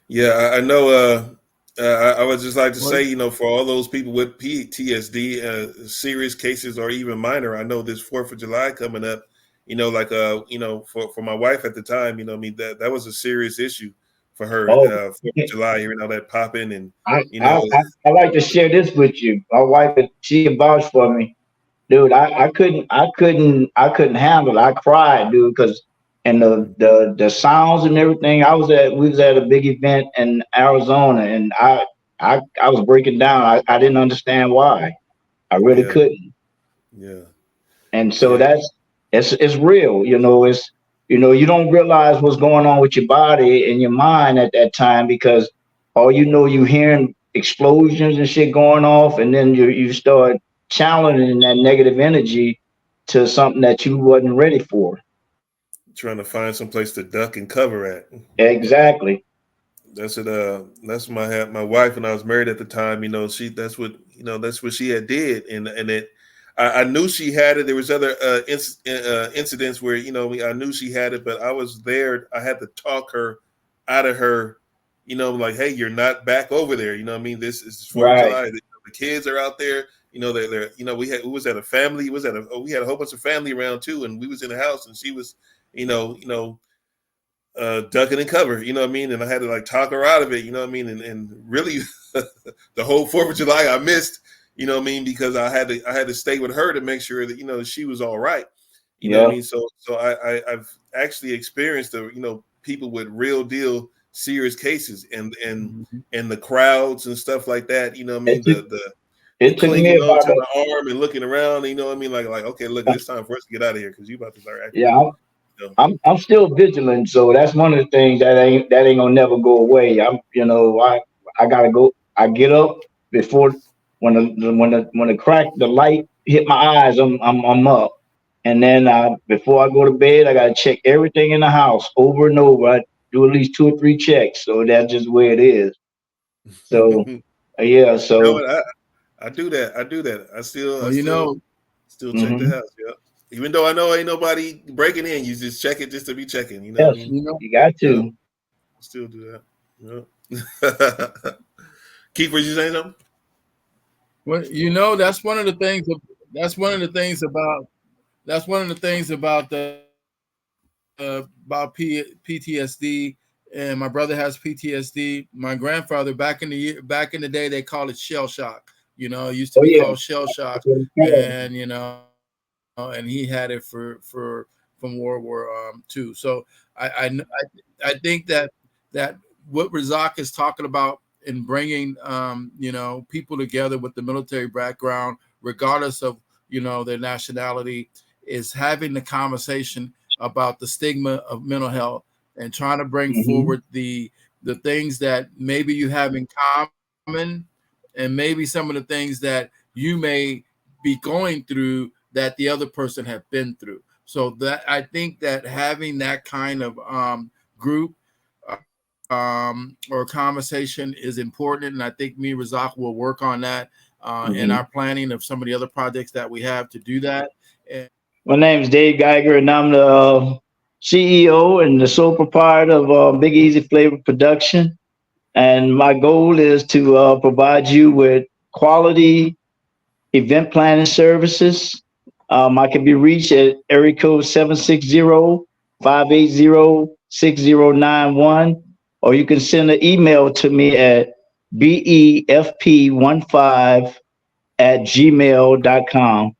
Yeah, I know. I would just like to Well, say, for all those people with PTSD, serious cases or even minor, I know this 4th of July coming up. For my wife at the time, I mean that was a serious issue for her. Oh, 4th of July, hearing all that popping, and I, you I, know, I, I like to share this with you. My wife, she can vouch for me. Dude, I couldn't handle it. I cried, dude, because and the sounds and everything. We was at a big event in Arizona, and I was breaking down. I didn't understand why. I really yeah, couldn't. yeah, And so yeah, it's real. You don't realize what's going on with your body and your mind at that time because all you hearing explosions and shit going off, and then you start challenging that negative energy to something that you wasn't ready for. trying to find some place to duck and cover at. Exactly. That's it. That's my wife, when I was married at the time. That's what she had did, and it. I knew she had it. There was other incidents where I knew she had it, but I was there. I had to talk her out of her. Like, hey, you're not back over there. You know what I mean? This is 4th of Right. July. The kids are out there. They're. We was at a family. We had a whole bunch of family around too, and we was in the house, and she was. Ducking and cover, you know what I mean? And I had to like talk her out of it, you know what I mean? And really the whole 4th of July I missed, you know what I mean? Because I had to stay with her to make sure that, she was all right. You know what I Yeah. mean? So I've actually experienced people with real deal serious cases mhm. and the crowds and stuff like that, you know what I It mean? took The it took me clinging on about to the arm and looking around, you know what I mean? Like, okay, look, it's time for us to get out of here because you about to start acting up. yeah. I'm still vigilant, so that's one of the things that ain't gonna never go away. I gotta go. I get up before when the light hit my eyes. I'm up, and then before I go to bed, I gotta check everything in the house over and over. I do at least 2 or 3 checks, so that's just where it is. So You yeah, know so what? I do that. I do that. I Well, still check the hmm house. Yeah. Even though I know ain't nobody breaking in, you just check it just to be checking. You know what I yes, mean? you know, you got Yeah. to. Still do that. Yeah. Keith, was you saying something? that's one of the things. That's one of the things about. That's one of the things about PTSD. And my brother has PTSD. My grandfather back in the day, they called it shell shock. It used to Oh be yeah, called shell shock, that's what it's called. and and he had it for from World War II. So I think that what Razak is talking about in bringing people together with the military background, regardless of their nationality, is having the conversation about the stigma of mental health and trying to bring Hmm. forward the things that maybe you have in common, and maybe some of the things that you may be going through that the other person have been through. So that I think that having that kind of group or conversation is important, and I think me and Razak will work on that in our Hmm. planning of some of the other projects that we have to do that. And My name's Dave Geiger, and I'm the CEO and the sole proprietor of Big Easy Flavor Production. And my goal is to provide you with quality event planning services. I can be reached at area code 760-580-6091, or you can send an email to me at befp15 at gmail.com.